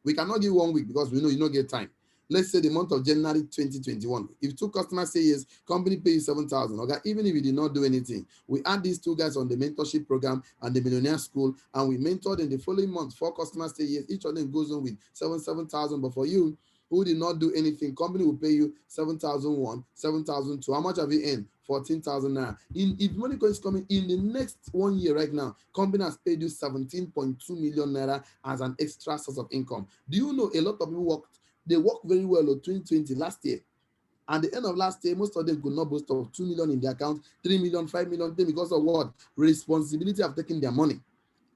We cannot give 1 week because we know you don't get time. Let's say the month of January 2021. If 2 customers say yes, company pays 7,000. Okay, even if you did not do anything, we add these 2 guys on the mentorship program and the millionaire school, and we mentor them the following month. 4 customers say yes, each of them goes on with 7,000. But for you, who did not do anything, company will pay you 7,001, 7,002. How much have you earned? 14,000 naira. If money is coming in the next 1 year right now, company has paid you 17.2 million naira as an extra source of income. Do you know a lot of people they worked very well in 2020 last year? And the end of last year, most of them could not boast of 2 million in their account, 3 million, 5 million, because of what? Responsibility of taking their money.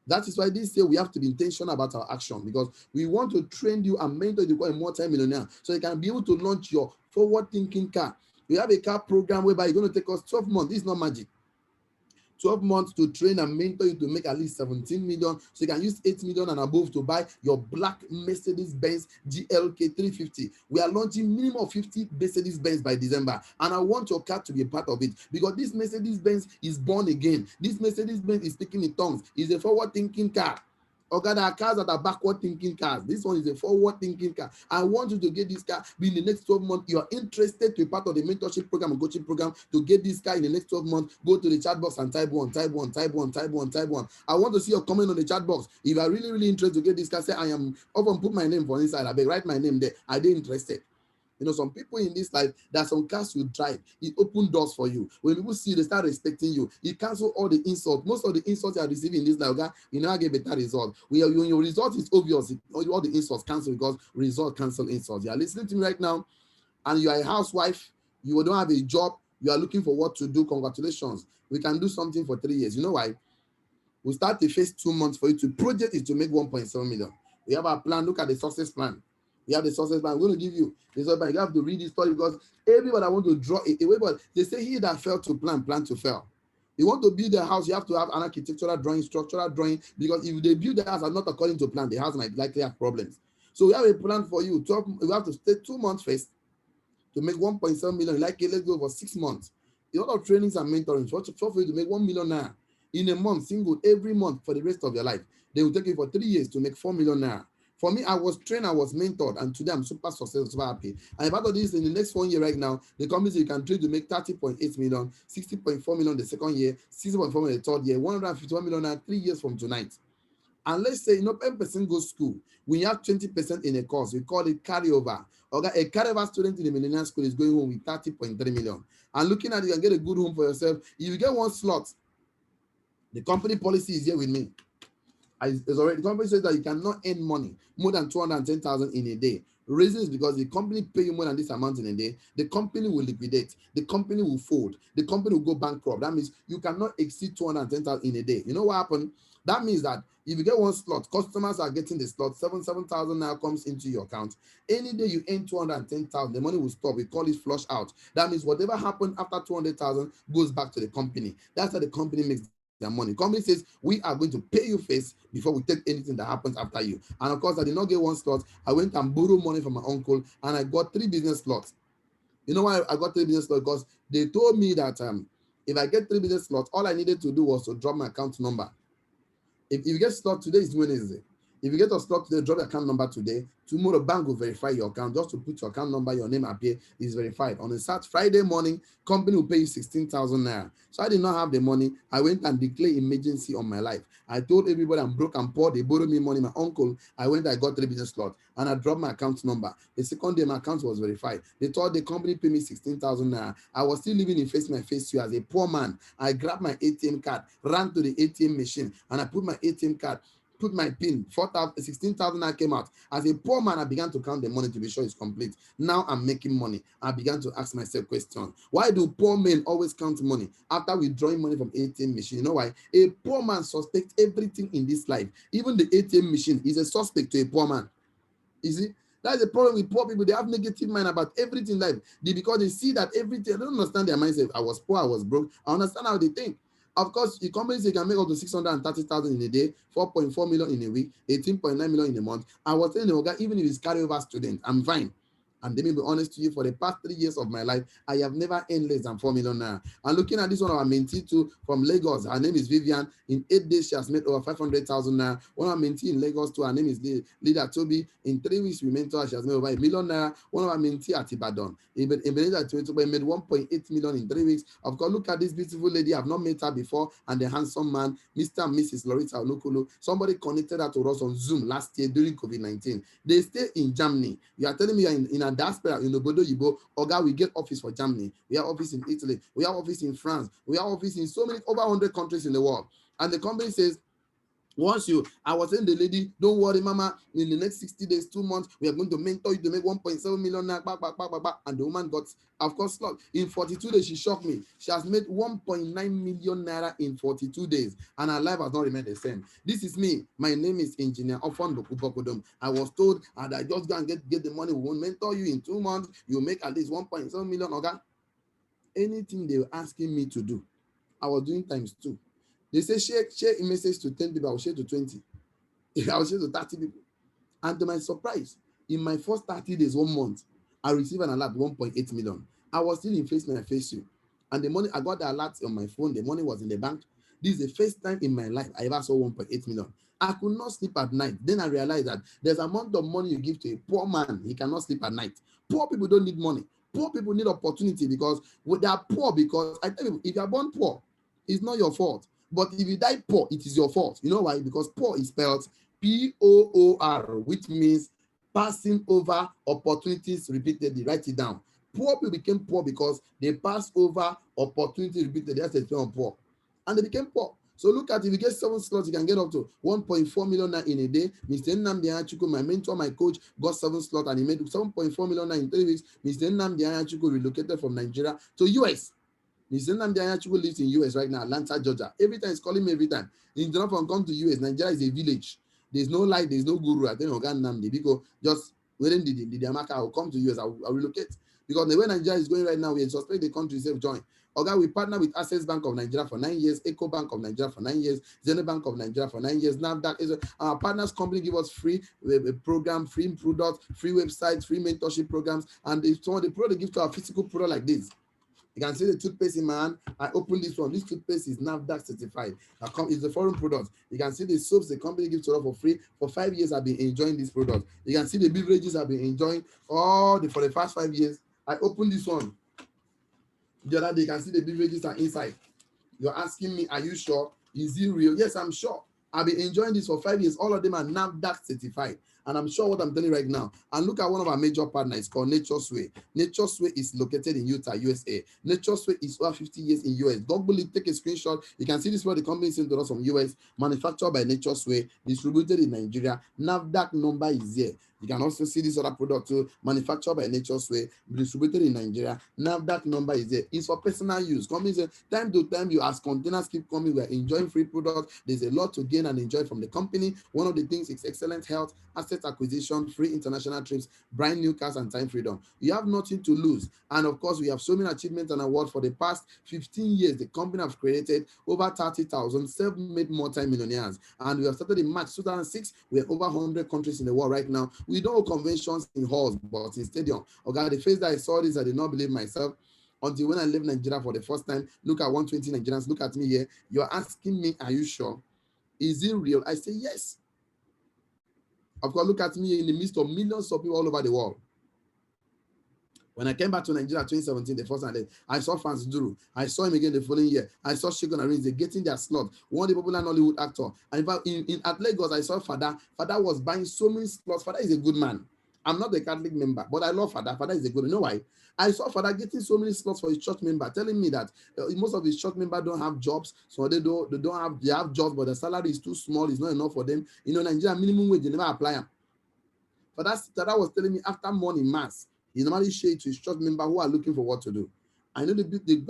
That is why this year we have to be intentional about our action because we want to train you and mentor you to become a multi-millionaire so you can be able to launch your forward-thinking car. We have a car program whereby you're going to take us 12 months. This is not magic. 12 months to train and mentor you to make at least 17 million. So you can use 8 million and above to buy your black Mercedes-Benz GLK 350. We are launching minimum of 50 Mercedes-Benz by December. And I want your car to be a part of it because this Mercedes-Benz is born again. This Mercedes-Benz is speaking in tongues. It's a forward-thinking car. Okay, there are cars that are backward-thinking cars. This one is a forward-thinking car. I want you to get this car in the next 12 months. You are interested to be part of the mentorship program and coaching program to get this car in the next 12 months. Go to the chat box and type 1, type 1, type 1, type 1, type 1. I want to see your comment on the chat box. If you are really, really interested to get this car, say I am. Often put my name for inside. I beg, write my name there. Are they interested? You know, some people in this life, there are some cars you drive. It opens doors for you. When people see you, they start respecting you. It cancels all the insults. Most of the insults you are receiving in this life, okay, you never get better result. When your result is obvious, all the insults cancel because result cancel insults. You are listening to me right now, and you are a housewife. You don't have a job. You are looking for what to do. Congratulations. We can do something for 3 years. You know why? We start the phase 2 months for you to project is to make 1.7 million. We have our plan. Look at the success plan. We have the success plan. We're going to give you this. You have to read this story because everybody I want to draw a way. But they say he that failed to plan to fail. You want to build a house, you have to have an architectural drawing, structural drawing, because if they build the house and not according to plan, the house might likely have problems. So we have a plan for you. You have to stay 2 months first to make 1.7 million. Like, let's go for 6 months. A lot of trainings and mentoring for you to make 1 million naira in a month, single, every month for the rest of your life. They will take you for 3 years to make 4 million naira. For me, I was trained, I was mentored, and today I'm super successful, super happy. And part of this, in the next 1 year right now, the companies you can trade to make 30.8 million, 60.4 million the second year, 60.4 million the third year, 151 million naira 3 years from tonight. And let's say 10% goes to school. We have 20% in a course. We call it carryover. Okay, a carryover student in the millennial school is going home with 30.3 million. And looking at it, you can get a good home for yourself. If you get one slot, the company policy is here with me. The company says that you cannot earn money more than 210,000 in a day. The reason is because the company pay you more than this amount in a day, the company will liquidate, the company will fold, the company will go bankrupt. That means you cannot exceed 210,000 in a day. You know what happened? That means that if you get one slot, customers are getting the slot, 7,000 now comes into your account. Any day you earn 210,000, the money will stop. We call it flush out. That means whatever happened after 200,000 goes back to the company. That's how the company makes their money. Company says we are going to pay you first before we take anything that happens after you. And of course, I did not get one slot. I went and borrowed money from my uncle, and I got 3 business slots. You know why I got 3 business slots? Because they told me that if I get 3 business slots, all I needed to do was to drop my account number. If you get slot today, is Wednesday. If you get a slot today, drop your account number today. Tomorrow, bank will verify your account. Just to put your account number, your name appear is verified. On a Saturday, Friday morning, company will pay you 16,000 naira. So I did not have the money. I went and declared emergency on my life. I told everybody I'm broke and poor. They borrowed me money. My uncle, I got 3 business slots and I dropped my account number. The second day, my account was verified. They thought the company paid me 16,000 naira. I was still living in face my face you as a poor man. I grabbed my ATM card, ran to the ATM machine, and I put my ATM card, put my pin, 16,000 I came out. As a poor man, I began to count the money to be sure it's complete. Now I'm making money. I began to ask myself questions. Why do poor men always count money after withdrawing money from ATM machine? You know why? A poor man suspects everything in this life. Even the ATM machine is a suspect to a poor man. You see? That's the problem with poor people. They have negative mind about everything in life. Because they see that everything, I don't understand their mindset. I was poor, I was broke. I understand how they think. Of course, the companies they can make up to 630,000 in a day, 4.4 million in a week, 18.9 million in a month. I was telling the guy, even if it's carryover student, I'm fine. And let me be honest to you, for the past 3 years of my life, I have never earned less than 4 million naira. And looking at this one of our mentee too from Lagos, her name is Vivian. In 8 days, she has made over 500,000 naira. One of our mentee in Lagos too, her name is Leader Toby. In 3 weeks, we mentor her, she has made over 1 million naira. One of our mentee at Ibadan, made 1.8 million in 3 weeks. Of course, look at this beautiful lady. I've not met her before, and the handsome man, Mr. and Mrs. Loretta Olokolo. Somebody connected her to us on Zoom last year during COVID-19. They stay in Germany. You are telling me you're in a diaspora in Obodo Yibo. Oga, we get office for Germany. We have office in Italy. We have office in France. We have office in so many, over 100 countries in the world. And the company says, I was saying the lady, don't worry, mama, in the next 60 days, 2 months, we are going to mentor you to make 1.7 million naira, and the woman got, of course, slot. In 42 days, she shocked me. She has made 1.9 million naira in 42 days, and her life has not remained the same. This is me. My name is Engineer Ofon Boku. I was told, and I just go and get the money. We won't mentor you in 2 months. You'll make at least 1.7 million. Okay? Anything they were asking me to do, I was doing times 2. They say share a message to 10 people, I will share to 20. I will share to 30 people. And to my surprise, in my first 30 days, 1 month, I received an alert 1.8 million. I was still in face my face you. And the money, I got the alert on my phone, the money was in the bank. This is the first time in my life I ever saw 1.8 million. I could not sleep at night. Then I realized that there's an amount of money you give to a poor man, he cannot sleep at night. Poor people don't need money. Poor people need opportunity because they are poor because I tell you, if you are born poor, it's not your fault. But if you die poor, it is your fault. You know why? Because poor is spelled P-O-O-R, which means passing over opportunities repeatedly. Write it down. Poor people became poor because they passed over opportunities repeatedly. That's the term poor. And they became poor. So look at, if you get 7 slots, you can get up to 1.4 million in a day. Mr. Nnamdi Ayachuku, my mentor, my coach, got 7 slots and he made 7.4 million in 3 weeks. Mr. Nnamdi Ayachuku relocated from Nigeria to US. Mr. Nnamdi Anyachukwu lives in US right now, Atlanta, Georgia. Every time he's calling me every time. He's not from come to US. Nigeria is a village. There's no light, there's no guru. I think Oga Nnamdi because just within the Amaka, I will come to US. I will relocate. Because the way Nigeria is going right now, we suspect the country itself join. Okay, we partner with Access Bank of Nigeria for 9 years, Eco Bank of Nigeria for 9 years, Zenith Bank of Nigeria for 9 years. NAFDAC is our partners company give us free program, free products, free websites, free mentorship programs, and if some of the product they give to our physical product like this. You can see the toothpaste in my hand. I open this one. This toothpaste is NAFDAC certified. It's a foreign product. You can see the soaps the company gives to us for free. For 5 years, I've been enjoying this product. You can see the beverages I've been enjoying for the past 5 years. I open this one. The other day, you can see the beverages are inside. You're asking me, are you sure? Is it real? Yes, I'm sure. I've been enjoying this for 5 years. All of them are NAFDAC certified. And I'm sure what I'm telling you right now. And look at one of our major partners called Nature's Way. Nature's Way is located in Utah, USA. Nature's Way is over 50 years in US. Google it, take a screenshot. You can see this where the company is sent to us from US, manufactured by Nature's Way, distributed in Nigeria. NAFDAC number is here. You can also see this other product too, manufactured by Nature's Way, distributed in Nigeria. NAFDAC number is there. It's for personal use. Companies say, time to time, you as containers keep coming, we're enjoying free products. There's a lot to gain and enjoy from the company. One of the things is excellent health, asset acquisition, free international trips, brand new cars, and time freedom. You have nothing to lose. And of course, we have so many achievements and awards for the past 15 years. The company have created over 30,000 self-made multi-millionaires. And we have started in March 2006. We are over 100 countries in the world right now. We don't hold conventions in halls, but in stadium. Okay, the face that I saw this, I did not believe myself until when I left Nigeria for the first time. Look at 120 Nigerians. Look at me here. You're asking me, are you sure? Is it real? I say yes. Of course, look at me in the midst of millions of people all over the world. When I came back to Nigeria 2017, the first time I saw Francis Duru. I saw him again the following year. I saw Segun Arinze getting their slot. One of the popular Nollywood actor. And at Lagos, I saw Fada. Fada was buying so many slots. Fada is a good man. I'm not a Catholic member, but I love Fada. Fada is a good man. You know why? I saw Fada getting so many slots for his church member, telling me that most of his church members don't have jobs, so they have jobs, but the salary is too small. It's not enough for them. You know, Nigeria minimum wage, they never apply them. Fada was telling me after morning mass, he normally share it to his church members who are looking for what to do. I know the beauty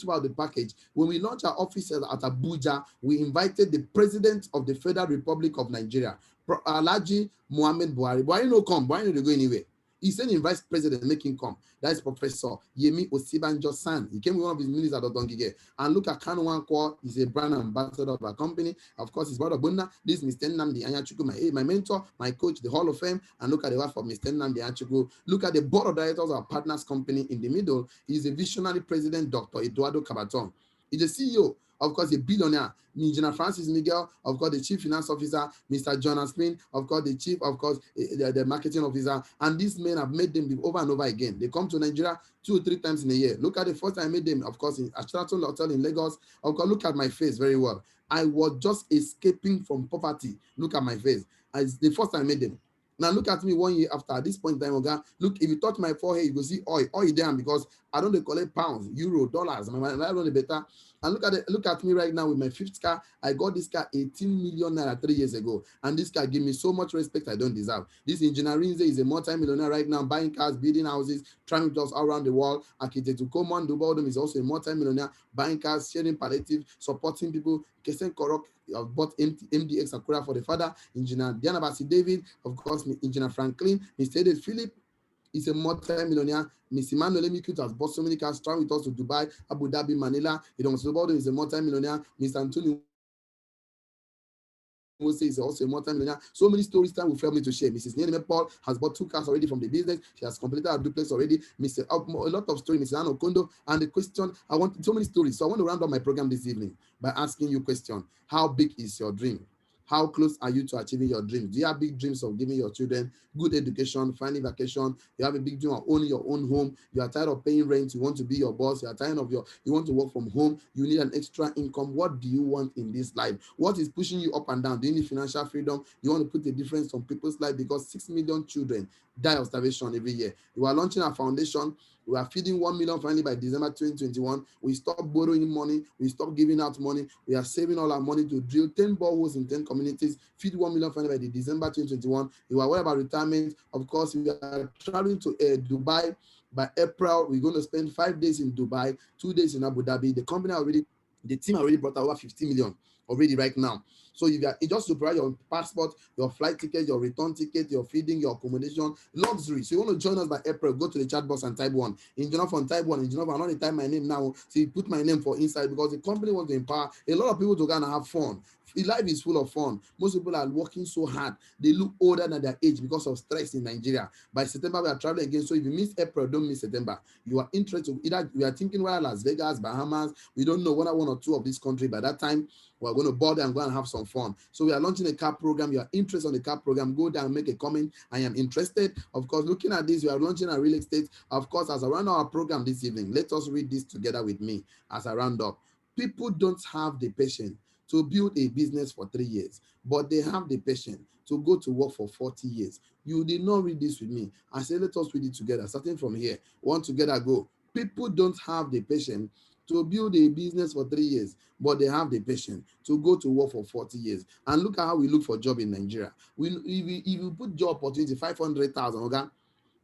about the package. When we launched our offices at Abuja, we invited the President of the Federal Republic of Nigeria, Alhaji Muhammad Buhari. Buhari no come. Buhari no go anywhere. He sent him vice president, make him come. That is Professor Yemi Osibanjo San. He came with one of his ministers at Odongige. And look at Kanu Wankwo. He's a brand ambassador of our company. Of course, his brother Bunda. This is Mr. Nnamdi Anyachukwu, my mentor, my coach, the Hall of Fame. And look at the wife of Mr. Nnamdi Anyachukwu. Look at the board of directors of our partners company in the middle. He's a visionary president, Dr. Eduardo Cabaton. He's the CEO. Of course, a billionaire, Engineer Francis Miguel, of course, the chief finance officer, Mr. John Aspin, of course, the chief, of course, the marketing officer. And these men have made them over and over again. They come to Nigeria 2 or 3 times in a year. Look at the first time I made them, of course, in Ashraton Hotel in Lagos. Of course, look at my face very well. I was just escaping from poverty. Look at my face. The first time I made them. Now look at me 1 year after. At this point in time, okay, look, if you touch my forehead, you go see oil down because I don't collect pounds, euro, dollars. My life only better. And look at me right now with my 5th car. I got this car 18 million naira 3 years ago. And this car gave me so much respect I don't deserve. This Engineer Rinze is a multi-millionaire right now, buying cars, building houses, traveling with us all around the world. Architect Ukoman Dubodum is also a multi-millionaire, buying cars, sharing palliative, supporting people. Kesen Korok bought MDX Akura for the father. Engineer Diana Basi David, of course, Engineer Franklin, Mr. Edith Philip is a multi-millionaire. Miss Emmanuel Emikut has bought so many cars, traveling with us to Dubai, Abu Dhabi, Manila. Idom is a multi-millionaire. Mr. Anthony is also a multi-millionaire. So many stories time will fail me to share. Mrs. Nene Paul has bought 2 cars already from the business. She has completed her duplex already. Mr. A lot of stories, Mr. Anno Kondo. And the question, I want so many stories. So I want to round up my program this evening by asking you a question. How big is your dream? How close are you to achieving your dreams? Do you have big dreams of giving your children good education, finding vacation? You have a big dream of owning your own home. You are tired of paying rent. You want to be your boss. You are tired of you want to work from home. You need an extra income. What do you want in this life? What is pushing you up and down? Do you need financial freedom? You want to put a difference on people's life because 6 million children die of starvation every year. You are launching a foundation. We are feeding 1 million finally by December 2021. We stop borrowing money. We stop giving out money. We are saving all our money to drill 10 boreholes in 10 communities. Feed 1 million finally by December 2021. You are worried about retirement. Of course, we are traveling to Dubai By April, we're going to spend 5 days in Dubai, 2 days in Abu Dhabi. The team already brought over 50 million already right now. So if you are just to provide your passport, your flight ticket, your return ticket, your feeding, your accommodation, luxury. So you want to join us by April, go to the chat box and type 1. Engineer from type 1, engineer from, I'm not type my name now. So you put my name for inside because the company wants to empower a lot of people to go and have fun. Life is full of fun. Most people are working so hard. They look older than their age because of stress in Nigeria. By September, we are traveling again. So if you miss April, don't miss September. You are interested. Either we are thinking whether Las Vegas, Bahamas, we don't know whether one or two of these countries. By that time, we're going to board and go and have some fun. So we are launching a CAP program. You are interested in the CAP program, go down, make a comment. I am interested. Of course, looking at this, we are launching a real estate. Of course, as I round our program this evening, let us read this together with me as I round up. People don't have the patience to build a business for 3 years, but they have the patience to go to work for 40 years. You did not read this with me. I said, let us read it together. Starting from here, one together, go. People don't have the patience to build a business for 3 years, but they have the patience to go to work for 40 years. And look at how we look for job in Nigeria. If you put job opportunity 500,000, okay,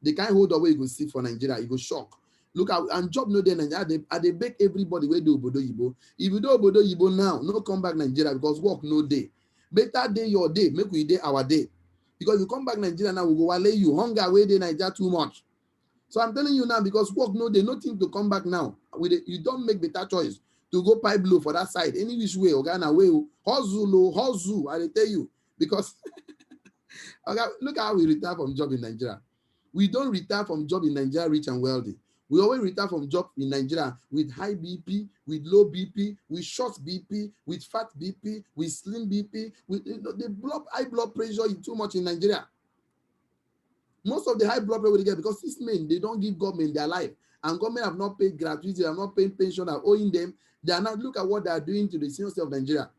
the kind hold away you go see for Nigeria, you go shock. Look at and job no dey Nigeria. They beg everybody where do obodo yibo. If you do obodo yibo now, no come back Nigeria because work no day. Better day your day, make we day our day. Because you come back Nigeria now, we go wale you hunger way day Nigeria too much. So I'm telling you now, because work no day, nothing to come back now. You don't make better choice to go pipe blow for that side. Any which way, Ogana way, hustle, I tell you. Because okay, look how we retire from job in Nigeria. We don't retire from job in Nigeria rich and wealthy. We always retire from job in Nigeria with high BP, with low BP, with short BP, with fat BP, with slim BP, with the high blood pressure is too much in Nigeria. Most of the high blood pressure they get because these men, they don't give government their life. And government have not paid gratuity, they have not paid pension, are owing them. They are not, look at what they are doing to the senior citizens of Nigeria.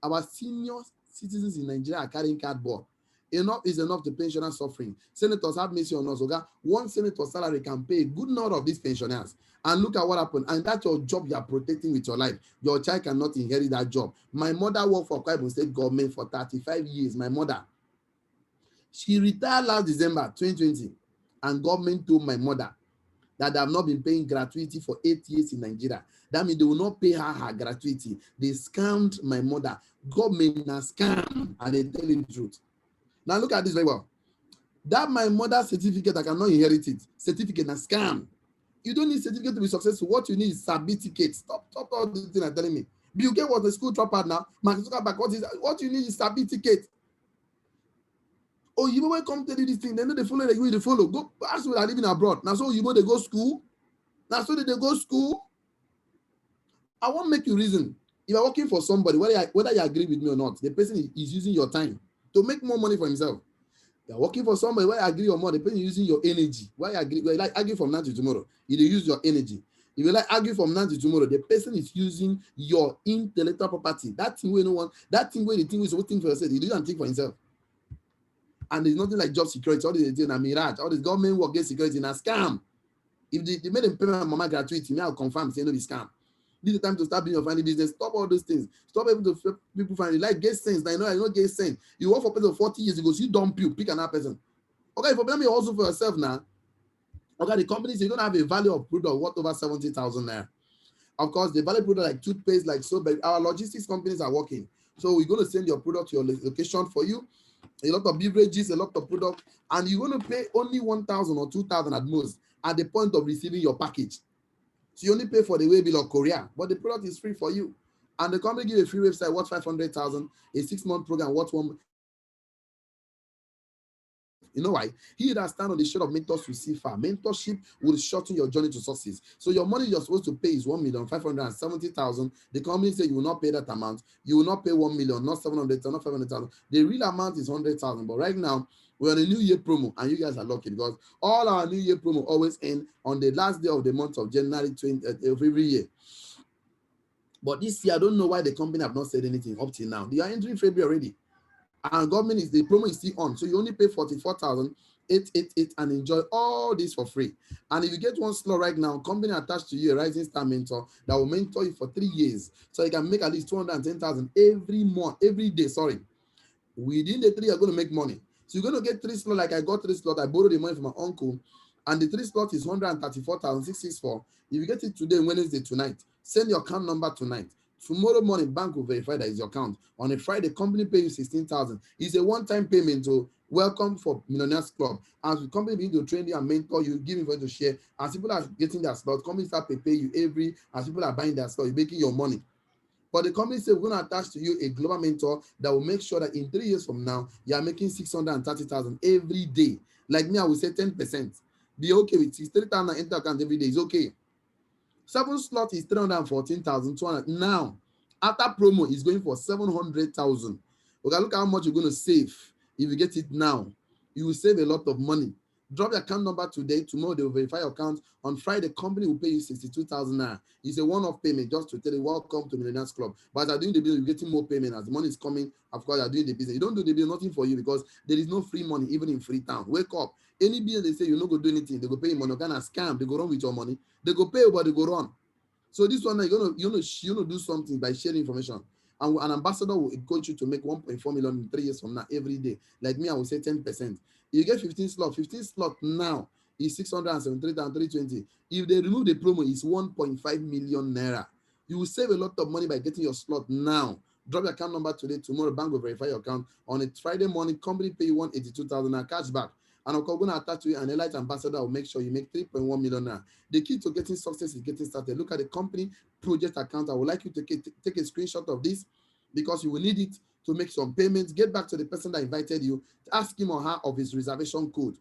Our senior citizens in Nigeria are carrying cardboard. Enough is enough to pensioners suffering. Senators have mercy on us. Okay? One senator's salary can pay a good number of these pensioners. And look at what happened. And that's your job you are protecting with your life. Your child cannot inherit that job. My mother worked for Akwa Ibom State government for 35 years. My mother. She retired last December 2020. And government told my mother that they have not been paying gratuity for 8 years in Nigeria. That means they will not pay her gratuity. They scammed my mother. Government has scammed, and they tell you the truth. Now look at this very well. That my mother's certificate, I cannot inherit it. Certificate na scam. You don't need certificate to be successful. What you need is certificate. Stop all the things are telling me. Bill Gates was a school dropout now. Mark Zuckerberg, what you need is certificate. Oh, you will come tell you this thing. They know they follow, they will follow. Go ask people that are living abroad. Now so you they go school. Now so they go school. I won't make you reason. If you're working for somebody, whether you agree with me or not, the person is using your time to make more money for himself. You're working for somebody, whether you agree or not, the person is using your energy. Why you agree? Well, like argue from now to tomorrow, you use your energy. If you like argue from now to tomorrow, the person is using your intellectual property. That thing where no one, that thing where the thing is supposed to think for yourself, you do not think for himself. And there's nothing like job security. All this is a mirage. All this government work get security in a scam. If they made them pay my mama gratuity, me I'll confirm say no be scam. This is the time to start building your family business. Stop all those things. Stop able to people find it. Like get sense. I know get sense. You work for a person for 40 years ago, so you dump you, pick another person. Okay, if you blame you also for yourself now. Okay, the companies you're gonna have a value of product worth over 70,000 naira. Of course, the value product like toothpaste, like soap, but our logistics companies are working. So we're gonna send your product to your location for you. A lot of beverages, a lot of product, and you're gonna pay only 1,000 or 2,000 at most at the point of receiving your package. So you only pay for the way bill of Korea, but the product is free for you. And the company give a free website worth 500,000, a 6-month program worth one. You know why? He that stand on the shore of mentors will see far. Mentorship will shorten your journey to success. So your money you're supposed to pay is 1,570,000. The company said you will not pay that amount. You will not pay 1 million, not 700,000, not 500,000. The real amount is 100,000. But right now we're on a New Year promo, and you guys are lucky because all our New Year promo always end on the last day of the month of January 20 of every year. But this year, I don't know why the company have not said anything up till now. They are entering February already. And government is the promo is still on. So you only pay 44,888 and enjoy all this for free. And if you get one slot right now, company attached to you a Rising Star mentor that will mentor you for 3 years. So you can make at least 210,000 every month, every day. Sorry. Within the 3, you're going to make money. So you're going to get 3 slots like I got 3 slots. I borrowed the money from my uncle. And the 3 slot is 134,664. If you get it today, Wednesday, tonight, send your account number tonight. Tomorrow morning, bank will verify that is your account. On a Friday, company pay you 16,000. It's a one-time payment. So welcome for Millionaires Club. As the company begin to train you and mentor you, give you to share. As people are getting their slot, companies start to pay you as people are buying their slot, you're making your money. But the company said we're going to attach to you a global mentor that will make sure that in 3 years from now, you are making 630,000 every day. Like me, I will say 10%. Be okay with 63,000 enter account every day. Is okay. 7 slot is 314,200. Now, after promo is going for 700,000. Okay, look how much you're going to save if you get it now. You will save a lot of money. Drop your account number today. Tomorrow they will verify your account. On Friday, the company will pay you 62,000 naira. It's a one-off payment just to tell you welcome to Millionaires Club. But as you're doing the business, you're getting more payment as the money is coming. Of course, you're doing the business. You don't do the business, nothing for you because there is no free money even in Freetown. Wake up. Any business they say you're not going to do anything, they go pay you money. You're gonna scam. They go run with your money. They go pay you, but they go run. So this one, you're gonna do something by sharing information. And an ambassador will encourage you to make 1.4 million in 3 years from now every day. Like me, I will say 10%. You get 15 slot. 15 slot now is 673,320. If they remove the promo, it's 1.5 million naira. You will save a lot of money by getting your slot now. Drop your account number today. Tomorrow, bank will verify your account. On a Friday morning, company pay you 182,000 naira cash back. And I'm going to attach to you an elite ambassador will make sure you make 3.1 million naira. The key to getting success is getting started. Look at the company project account. I would like you to take a screenshot of this because you will need it to make some payments. Get back to the person that invited you. Ask him or her of his reservation code.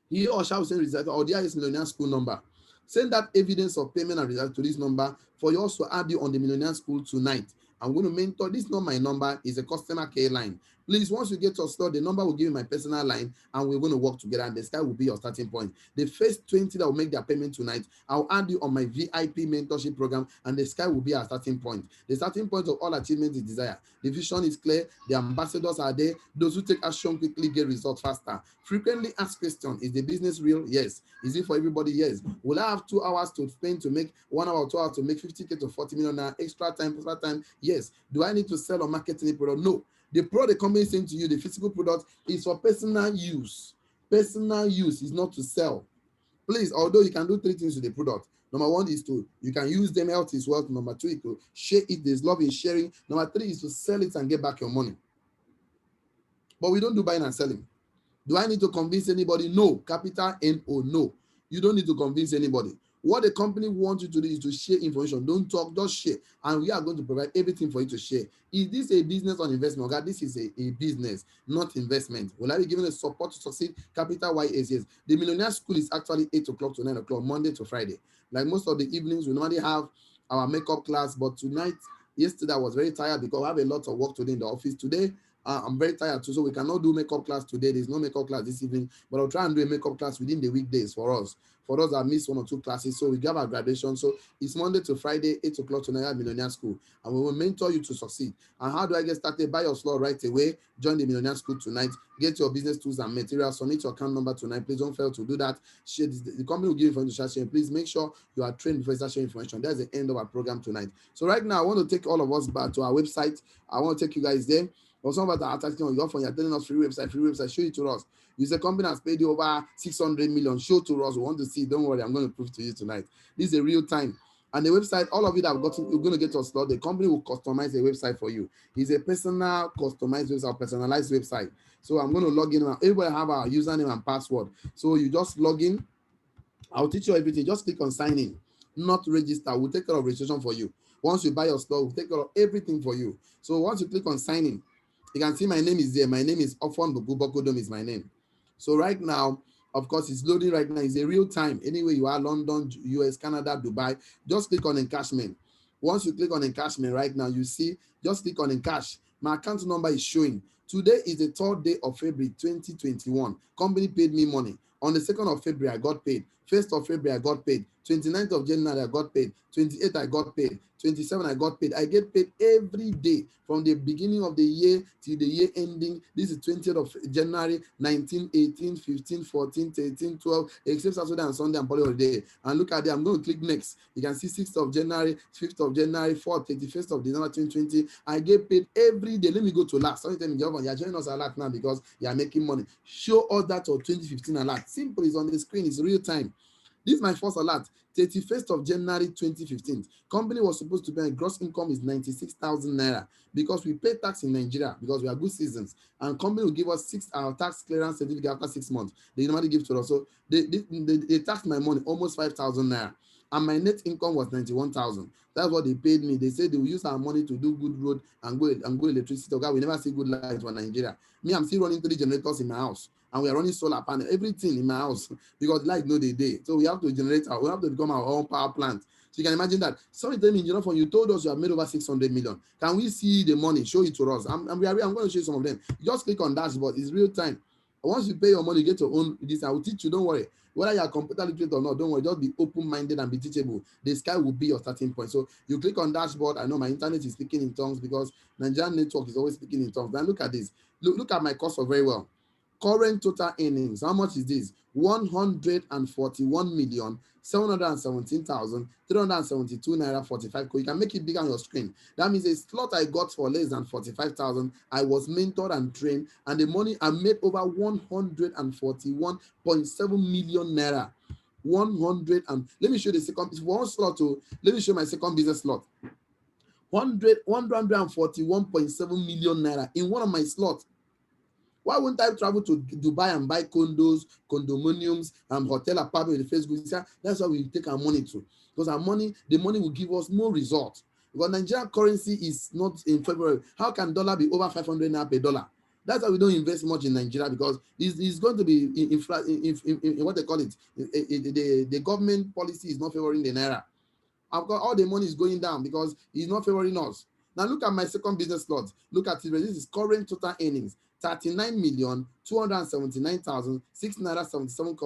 He or she will send reservation or there is Millionaire School number. Send that evidence of payment and result to this number for you also add you on the Millionaire School tonight. I'm going to mentor. This is not my number, it's a customer care line. Please, once you get your slot, the number will give you my personal line and we're going to work together and the sky will be your starting point. The first 20 that will make their payment tonight, I'll add you on my VIP mentorship program and the sky will be our starting point. The starting point of all achievements is desire. The vision is clear. The ambassadors are there. Those who take action quickly get results faster. Frequently asked question, is the business real? Yes. Is it for everybody? Yes. Will I have 2 hours to spend to make 1 hour, 2 hours to make 50K to 40 million extra time? Yes. Do I need to sell or market any product? No. The product the company is saying to you, the physical product is for personal use. Personal use is not to sell. Please, although you can do 3 things with the product. Number 1 is you can use them, health is wealth. Number 2, you could share it. There's love in sharing. Number 3 is to sell it and get back your money. But we don't do buying and selling. Do I need to convince anybody? No. Capital N-O, no. You don't need to convince anybody. What the company wants you to do is to share information. Don't talk, just share. And we are going to provide everything for you to share. Is this a business or investment? God, this is a business, not investment. Will I be given the support to succeed? Capital Y-S, yes. The Millionaire School is actually 8 o'clock to 9 o'clock, Monday to Friday. Like most of the evenings, we normally have our makeup class. But yesterday, I was very tired because I have a lot of work to do in the office. Today, I'm very tired too, so we cannot do makeup class today. There's no makeup class this evening, but I'll try and do a makeup class within the weekdays for us. For those that missed 1 or 2 classes, so we got our graduation. So it's Monday to Friday, 8 o'clock to 9 at Millionaire School, and we will mentor you to succeed. And how do I get started? Buy your slot right away. Join the Millionaire School tonight. Get your business tools and materials. Submit your account number tonight. Please don't fail to do that. Share this, the company will give you information to share. Please make sure you are trained before you start sharing information. That's the end of our program tonight. So right now, I want to take all of us back to our website. I want to take you guys there. Or some of us are attacking on your phone, you're telling us free website, show it to us. You say company has paid you over 600 million, show to us, we want to see. Don't worry, I'm going to prove to you tonight. This is a real time. And the website, all of you that have gotten, you're going to get your slot. The company will customize the website for you. It's a personal, customized website, personalized website. So I'm going to log in. Everybody have our username and password. So you just log in. I'll teach you everything. Just click on sign in, not register. We'll take care of registration for you. Once you buy your slot, we'll take care of everything for you. So once you click on sign in, you can see my name is there. My name is Ofon Boku is my name. So right now, of course, it's loading right now. It's a real time. Anyway, you are London, US, Canada, Dubai. Just click on encashment. Once you click on encashment right now, you see, just click on encash. My account number is showing. Today is the 3rd day of February 2021. Company paid me money. On the 2nd of February, I got paid. 1st of February, I got paid. 29th of January, I got paid. 28th, I got paid. 27th, I got paid. I get paid every day from the beginning of the year till the year ending. This is 20th of January, 19, 18, 15, 14, 13, 12, except Saturday and Sunday and holiday. And look at there, I'm going to click next. You can see 6th of January, 5th of January, 4th, 31st of December 2020. I get paid every day. Let me go to last. Somebody tell me, you're joining us a lot now because you are making money. Show us that of 2015 a lot. Simple, is on the screen, it's real time. This is my first alert. 31st of January 2015. Company was supposed to be a gross income is 96,000 naira because we pay tax in Nigeria because we are good citizens. And company will give us our tax clearance certificate after 6 months. They normally give to us. So they taxed my money almost 5,000 naira. And my net income was 91,000. That's what they paid me. They said they will use our money to do good road and go electricity. Okay, we never see good light for Nigeria. Me, I'm still running 3 generators in my house. And we are running solar panel, everything in my house because light no day. So we have to generate we have to become our own power plant. So you can imagine that. Somebody tell me, you told us you have made over 600 million. Can we see the money? Show it to us. I'm going to show you some of them. You just click on dashboard. It's real time. Once you pay your money, you get your own this. I will teach you. Don't worry. Whether you are computer literate or not, don't worry. Just be open-minded and be teachable. The sky will be your starting point. So you click on dashboard. I know my internet is speaking in tongues because Nigerian network is always speaking in tongues. Then look at this. Look at my cursor very well. Current total earnings. How much is this? 141,717,372 naira 45. You can make it bigger on your screen. That means a slot I got for less than 45,000. I was mentored and trained, and the money I made over 141.7 million naira. 100 and let me show the second one slot. Let me show my second business slot. 141.7 million naira in one of my slots. Why wouldn't I travel to Dubai and buy condos, condominiums, and hotel apartment with Facebook? That's why we take our money to. Because the money will give us more results. Because Nigerian currency is not in February. How can dollar be over 500 naira per dollar? That's why we don't invest much in Nigeria because it's going to be in what they call it. The government policy is not favoring the naira. I've got all the money is going down because it's not favoring us. Now look at my second business slot. Look at it. This is current total earnings. 39,279,677 naira.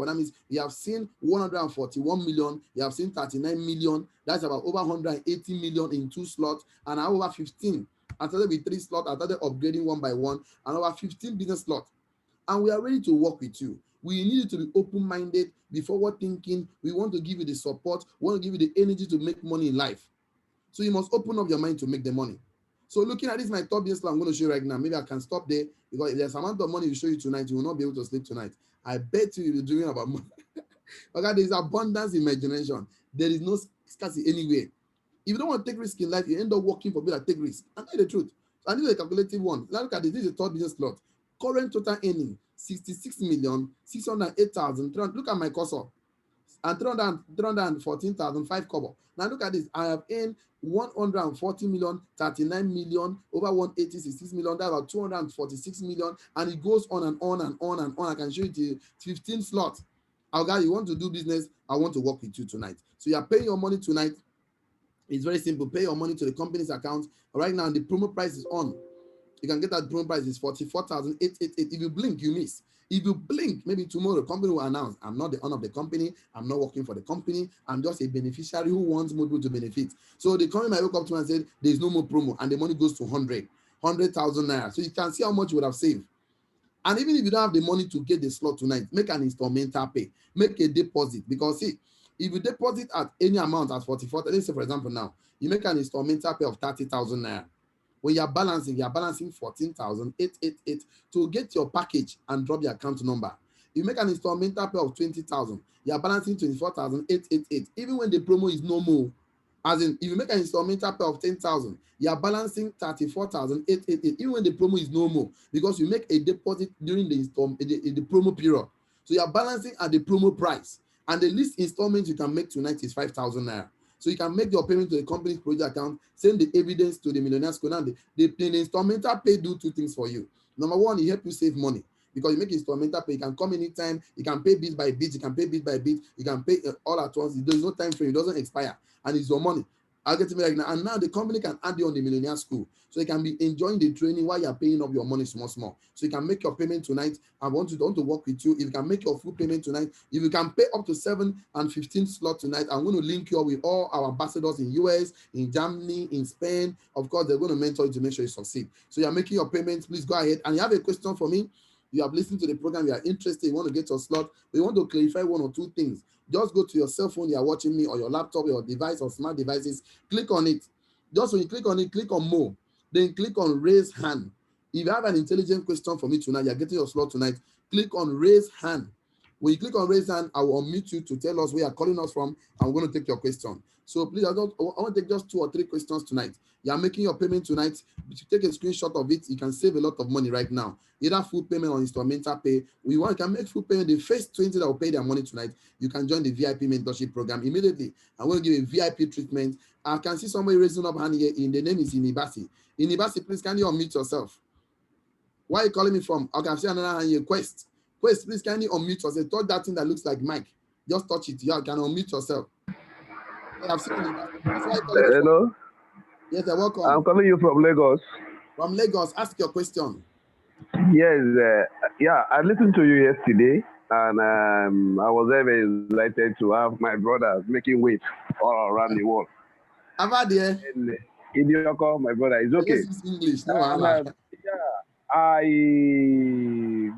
That means you have seen 141 million, you have seen 39 million. That's about over 180 million in 2 slots, and over 15. I started with 3 slots, I started upgrading one by one, and over 15 business slots. And we are ready to work with you. We need you to be open-minded, be forward thinking. We want to give you the support, we want to give you the energy to make money in life. So you must open up your mind to make the money. So looking at this, my top business plan I'm going to show you right now. Maybe I can stop there because if there's an amount of money to show you tonight, you will not be able to sleep tonight. I bet you you'll be dreaming about money. Okay, there's abundance in imagination. There is no scarcity anywhere. If you don't want to take risk in life, you end up working for people that take risk. And tell you the truth. So I need a calculative one. Now look at this. This is a third business slot. Current total earning 66,608,300. Look at my cursor. And 314,005 kobo. Now look at this. I have earned 140 million, 39 million, over 186 million. That's about 246 million. And it goes on and on and on and on. I can show you the 15 slots. Okay, you want to do business? I want to work with you tonight. So you are paying your money tonight. It's very simple. Pay your money to the company's account. Right now, the promo price is on. You can get that promo price is 44,888. If you blink, you miss. If you blink, maybe tomorrow the company will announce, I'm not the owner of the company, I'm not working for the company, I'm just a beneficiary who wants more people to benefit. So the company might wake up to me and say, there's no more promo, and the money goes to 100,000 naira. So you can see how much you would have saved. And even if you don't have the money to get the slot tonight, make an instrumental pay, make a deposit. Because see, if you deposit at any amount at 44, let's say for example now, you make an instrumental pay of 30,000 naira. When you're balancing 14,888 to get your package and drop your account number. You make an instrumental pay of 20,000, you're balancing 24,888. Even when the promo is no more, as in if you make an instrumental pay of 10,000, you're balancing 34,888. Even when the promo is no more, because you make a deposit during the promo period. So you're balancing at the promo price, and the least installment you can make tonight is 5,000 naira. So you can make your payment to the company's project account, send the evidence to the Millionaires Code, and the instrumental pay do 2 things for you. Number one, it help you save money because you make instrumental pay. You can come anytime. You can pay bit by bit. You can pay bit by bit. You can pay all at once. There's no time frame. It doesn't expire, and it's your money. I'll get to me right now. And now the company can add you on the Millionaire School. So you can be enjoying the training while you're paying up your money small. So you can make your payment tonight. I want to work with you. If you can make your full payment tonight, if you can pay up to 7 and 15 slots tonight, I'm going to link you up with all our ambassadors in US, in Germany, in Spain. Of course, they're going to mentor you to make sure you succeed. So you're making your payments. Please go ahead. And you have a question for me. You have listened to the program. You are interested. You want to get your slot. We want to clarify 1 or 2 things. Just go to your cell phone, you are watching me, or your laptop, your device, or smart devices. Click on it. Just when you click on it, click on more. Then click on raise hand. If you have an intelligent question for me tonight, you're getting your slot tonight, click on raise hand. When you click on raise hand, I will unmute you to tell us where you're calling us from, and we're going to take your question. So please, I want to take just 2 or 3 questions tonight. You are making your payment tonight. If you take a screenshot of it, you can save a lot of money right now. Either full payment or instrumental pay. You can make full payment. The first 20 that will pay their money tonight, you can join the VIP mentorship program immediately. I'm going to give a VIP treatment. I can see somebody raising up hand here. The name is Inibasi. Inibasi, please, can you unmute yourself? Where are you calling me from? Okay, I've seen another hand here. Quest, please, can you unmute yourself? Touch that thing that looks like mic. Just touch it. Yeah, you can unmute yourself. I've seen Hello. Yes, welcome. I'm calling you from Lagos. From Lagos, ask your question. Yes, yeah, I listened to you yesterday, and I was very excited to have my brothers making weight all around the world. I've had there. In your call, my brother, it's okay. Yes, English. No, yeah, I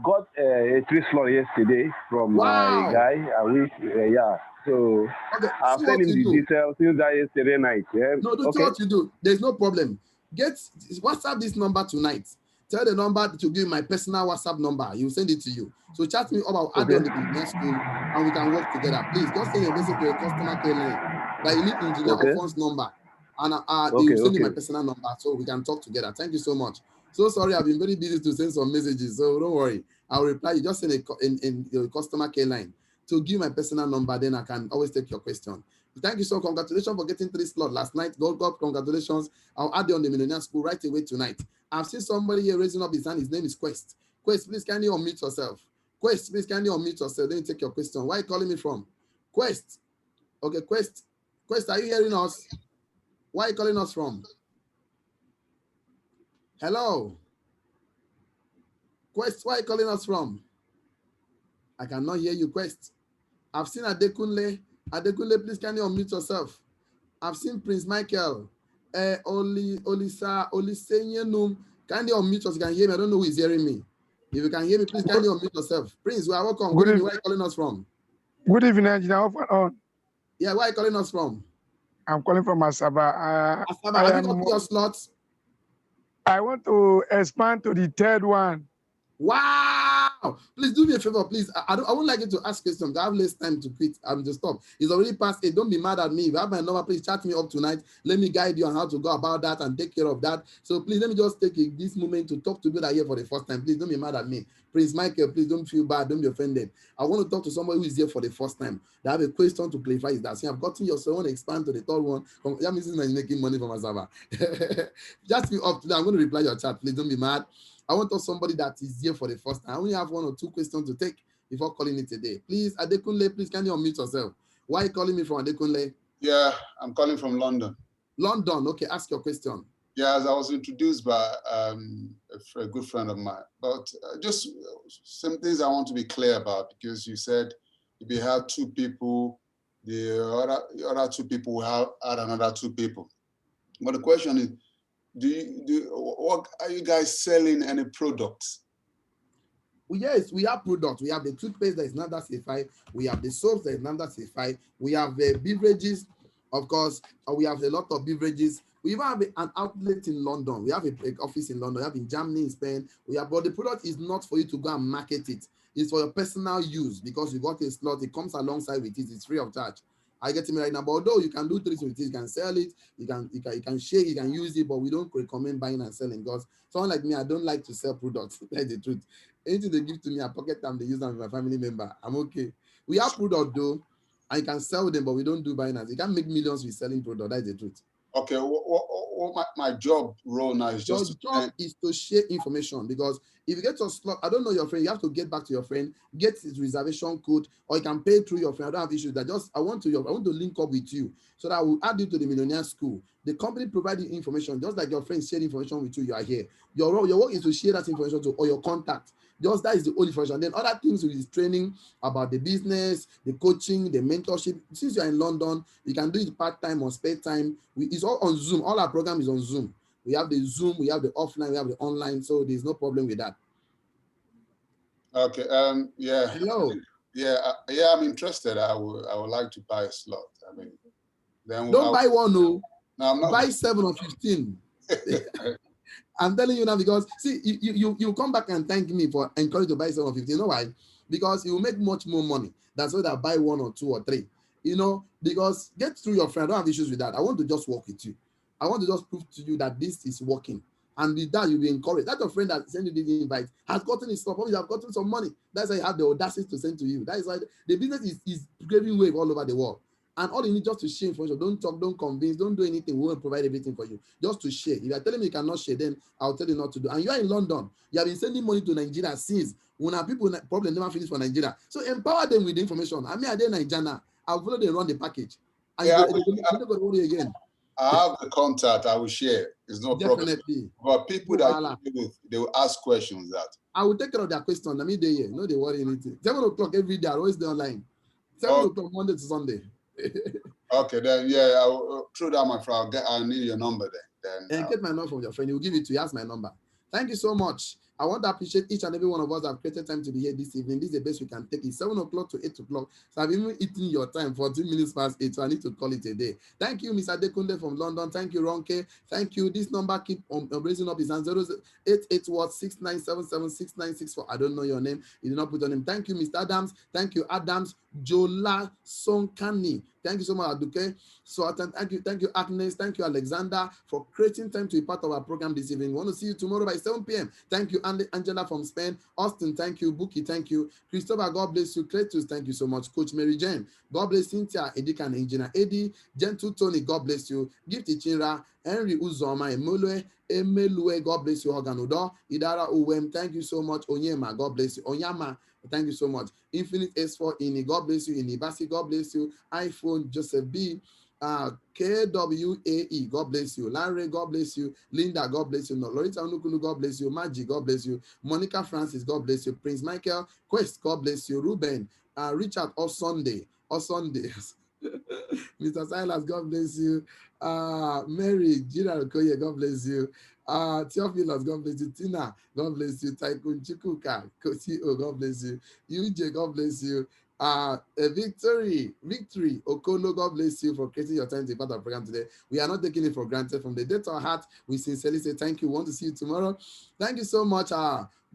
got a 3 slot yesterday from my guy. I wish, yeah. So okay, I'll send him the details since that yesterday night. Yeah. No, do what you do. There's no problem. Get WhatsApp this number tonight. Tell the number to give my personal WhatsApp number. He will send it to you. So chat me up. I'll add on the next school and we can work together. Please just send a message to a customer care line that you need engineer or phone's number. And they will send you my personal number so we can talk together. Thank you so much. So sorry, I've been very busy to send some messages. So don't worry. I'll reply you. Just send in your customer care line to give my personal number. Then I can always take your question. Thank you so much. Congratulations for getting 3 slots last night. God, congratulations. I'll add you on the Millionaire School right away tonight. I've seen somebody here raising up his hand. His name is Quest. Quest, please, can you unmute yourself? Quest, please, can you unmute yourself? Let me take your question. Where are you calling me from? Quest. Okay, Quest. Quest, are you hearing us? Where are you calling us from? Hello? Quest, where are you calling us from? I cannot hear you, Quest. I've seen Adekunle. Adekunle, please, can you unmute yourself? I've seen Prince Michael. Olisenyenum. Can you unmute us? You can hear me. I don't know who is hearing me. If you can hear me, please, can you unmute yourself? Prince, we are welcome. Good evening. Where are you calling us from? Good evening, engineer. Yeah, where are you calling us from? I'm calling from Asaba. Asaba, have you got your slots? I want to expand to the 3rd one. Wow! Please do me a favor, please. I won't like you to ask questions. I have less time to quit. I'm to stop. It's already past 8. Don't be mad at me. If you have my number, please chat me up tonight. Let me guide you on how to go about that and take care of that. So please let me just take this moment to talk to people that are here for the first time. Please don't be mad at me. Prince Michael, please don't feel bad. Don't be offended. I want to talk to somebody who is here for the first time. They have a question to clarify. Is that I've gotten your so I want to expand to the 3rd one. That means I'm making money from Asaba. Just be up today. I'm going to reply your chat. Please don't be mad. I want to talk somebody that is here for the first time. I only have 1 or 2 questions to take before calling it today. Please, Adekunle, please, can you unmute yourself? Why are you calling me from, Adekunle? Yeah, I'm calling from London. London, okay, ask your question. Yeah, as I was introduced by a good friend of mine, but just some things I want to be clear about, because you said if you have 2 people, the other 2 people will add another 2 people. But the question is, what are you guys selling any products? Well, yes, we have products. We have the toothpaste that is NAFDAC certified. We have the soaps that is NAFDAC certified. We have beverages, of course. We have a lot of beverages. We even have an outlet in London. We have an office in London. We have in Germany, in Spain. We have, but the product is not for you to go and market it. It's for your personal use because you got a slot. It comes alongside with it. It's free of charge. I get it right now. But although you can do things with it, you can sell it, you can share, you can use it, but we don't recommend buying and selling because someone like me, I don't like to sell products. That's the truth. Anything they give to me, I pocket them, they use them with my family member. I'm okay. We have product though, and you can sell them, but we don't do buying and you can't make millions with selling product. That's the truth. Okay, what my job role now is just to share information, because if you get your slot, I don't know your friend, you have to get back to your friend, get his reservation code, or you can pay through your friend. I don't have issues. I want to link up with you so that I will add you to the Millionaire School. The company provides you information, just like your friend shared information with you. You are here. Your work is to share that information to all your contacts. Just that is the only information. Then other things is training about the business, the coaching, the mentorship. Since you're in London, you can do it part-time or spare time. It's all on Zoom. All our program is on Zoom. We have the Zoom, we have the offline, we have the online, so there's no problem with that. Okay. Yeah. Hello. Yeah. I'm interested. I would like to buy a slot. I mean, then don't buy one. No, I'm not. Buy 7 or 15. I'm telling you now because see, you come back and thank me for encouraging to buy 7 or 15. You know why? because you will make much more money. That's why that buy 1 or 2 or 3. You know, because get through your friend. I don't have issues with that. I want to just work with you. I want to just prove to you that this is working. And with that, you'll be encouraged. That your friend that sent you the invite has gotten his stuff. You have gotten some money. That's why you have the audacity to send to you. That is why the business is graving wave all over the world. And all you need just to share information. Don't talk, don't convince, don't do anything. We won't provide everything for you. Just to share. If you are telling me you cannot share, then I'll tell you not to do. And you are in London. You have been sending money to Nigeria since. When our people probably never finish for Nigeria. So empower them with the information. I mean, I did Nigeria. I'll follow them run the package. And Yeah, you're not going to worry again. I have the contact. I will share. It's no problem. Definitely. But people that you deal with, they will ask questions that. I will take care of their question. I mean, they here. No, they worry anything. 7 o'clock every day. I always do online. 7 o'clock Monday to Sunday. Okay, then yeah, I will, through that, my friend. I'll need your number then. And get my number from your friend. He will give it to you. Ask my number. Thank you so much. I want to appreciate each and every one of us that have created time to be here this evening. This is the best we can take. It's 7 o'clock to 8 o'clock. So I've even eaten your time 14 minutes past 8. So I need to call it a day. Thank you, Mr. Adekunle from London. Thank you, Ronke. Thank you. This number keep on raising up his hand. 088-6977-6964. I don't know your name. You did not put your name. Thank you, Mr. Adams. Thank you, Adams. Jola Sonkani. Thank you so much, Aduke. So thank you, Agnes. Thank you, Alexander, for creating time to be part of our program this evening. We want to see you tomorrow by 7 p.m. Thank you, Angela from Spain. Austin, thank you. Buki, thank you. Christopher, God bless you. Cletus, thank you so much. Coach Mary Jane, God bless Cynthia, Edika and Engineer Eddie, Gentle Tony, God bless you. Gift Chinra, Henry Uzoma, Emelue, God bless you. Hoganudo, Idara Uwem, thank you so much. Onyema, God bless you. Onyama, thank you so much. Infinite S4 Ini, God bless you. Inibasi, God bless you. iPhone, Joseph B. KWAE, God bless you. Larry, God bless you. Linda, God bless you. Lorita Onukulu, God bless you. Maggie, God bless you. Monica Francis, God bless you. Prince Michael Quest, God bless you. Ruben, Richard, Sunday. Mr. Silas, God bless you. Mary, Gerald Koye, God bless you. Theophilus, God bless you. Tina, God bless you. Taikun Chikuka, Kotio, God bless you. UJ, God bless you. Victory, Okolo, God bless you for creating your time to be part of the program today. We are not taking it for granted. From the depth of our heart, we sincerely say thank you. We want to see you tomorrow. Thank you so much.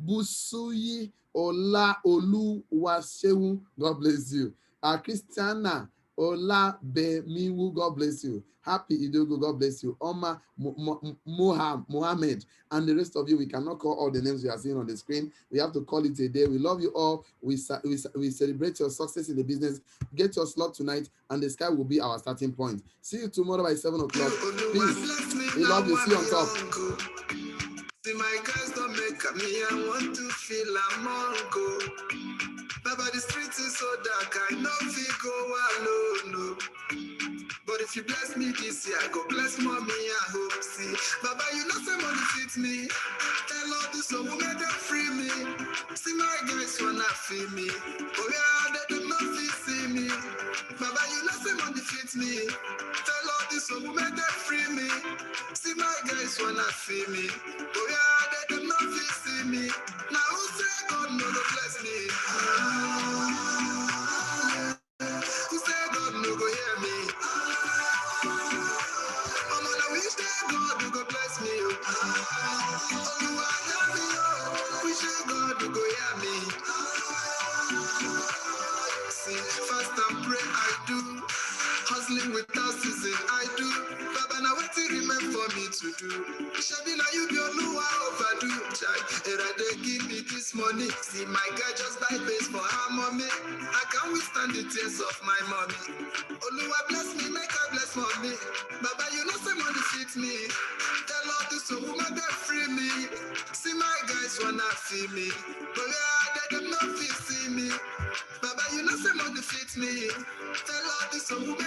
Busuyi Ola Oluwasewu, God bless you. Christiana Ola Bemiwu, God bless you. Happy Idogo, God bless you. Oma Mohammed, and the rest of you. We cannot call all the names we are seeing on the screen. We have to call it a day. We love you all. We celebrate your success in the business. Get your slot tonight, and the sky will be our starting point. See you tomorrow by 7 o'clock. Peace. We love you. See you on top. See my guys don't make me. I want to feel I'm on go. Baba, the street is so dark. I know if you go alone. No. But if you bless me this year, I go bless mommy, I hope. See, Baba, you know some money fits me. Tell all this so women that free me. See my guys wanna feel me. Oh yeah, they do not feel see me. Baba, you know some money fits me. Tell all this so women that free me. See my guys wanna feel me. Oh yeah, they do not feel see me. Now who say God no go bless me? Who say God no go hear me? God, you go bless me. Oh, you are happy. Oh, wish you God you go hear me. See, fast and pray I do. Hustling without season I do. Baba, now what you remember for me to do? Shabby, now you be on no overdo. Era they give me this money. See, my guy just buy base for her mommy. I can't withstand the tears of my mommy. Oluwa bless me, make I bless mommy. Baba, you know some money fit me. Tell all this to woman that free me. See my guys wanna feel me. But yeah, they do not feel see me. Baba, you know some money fit me. Tell all this to woman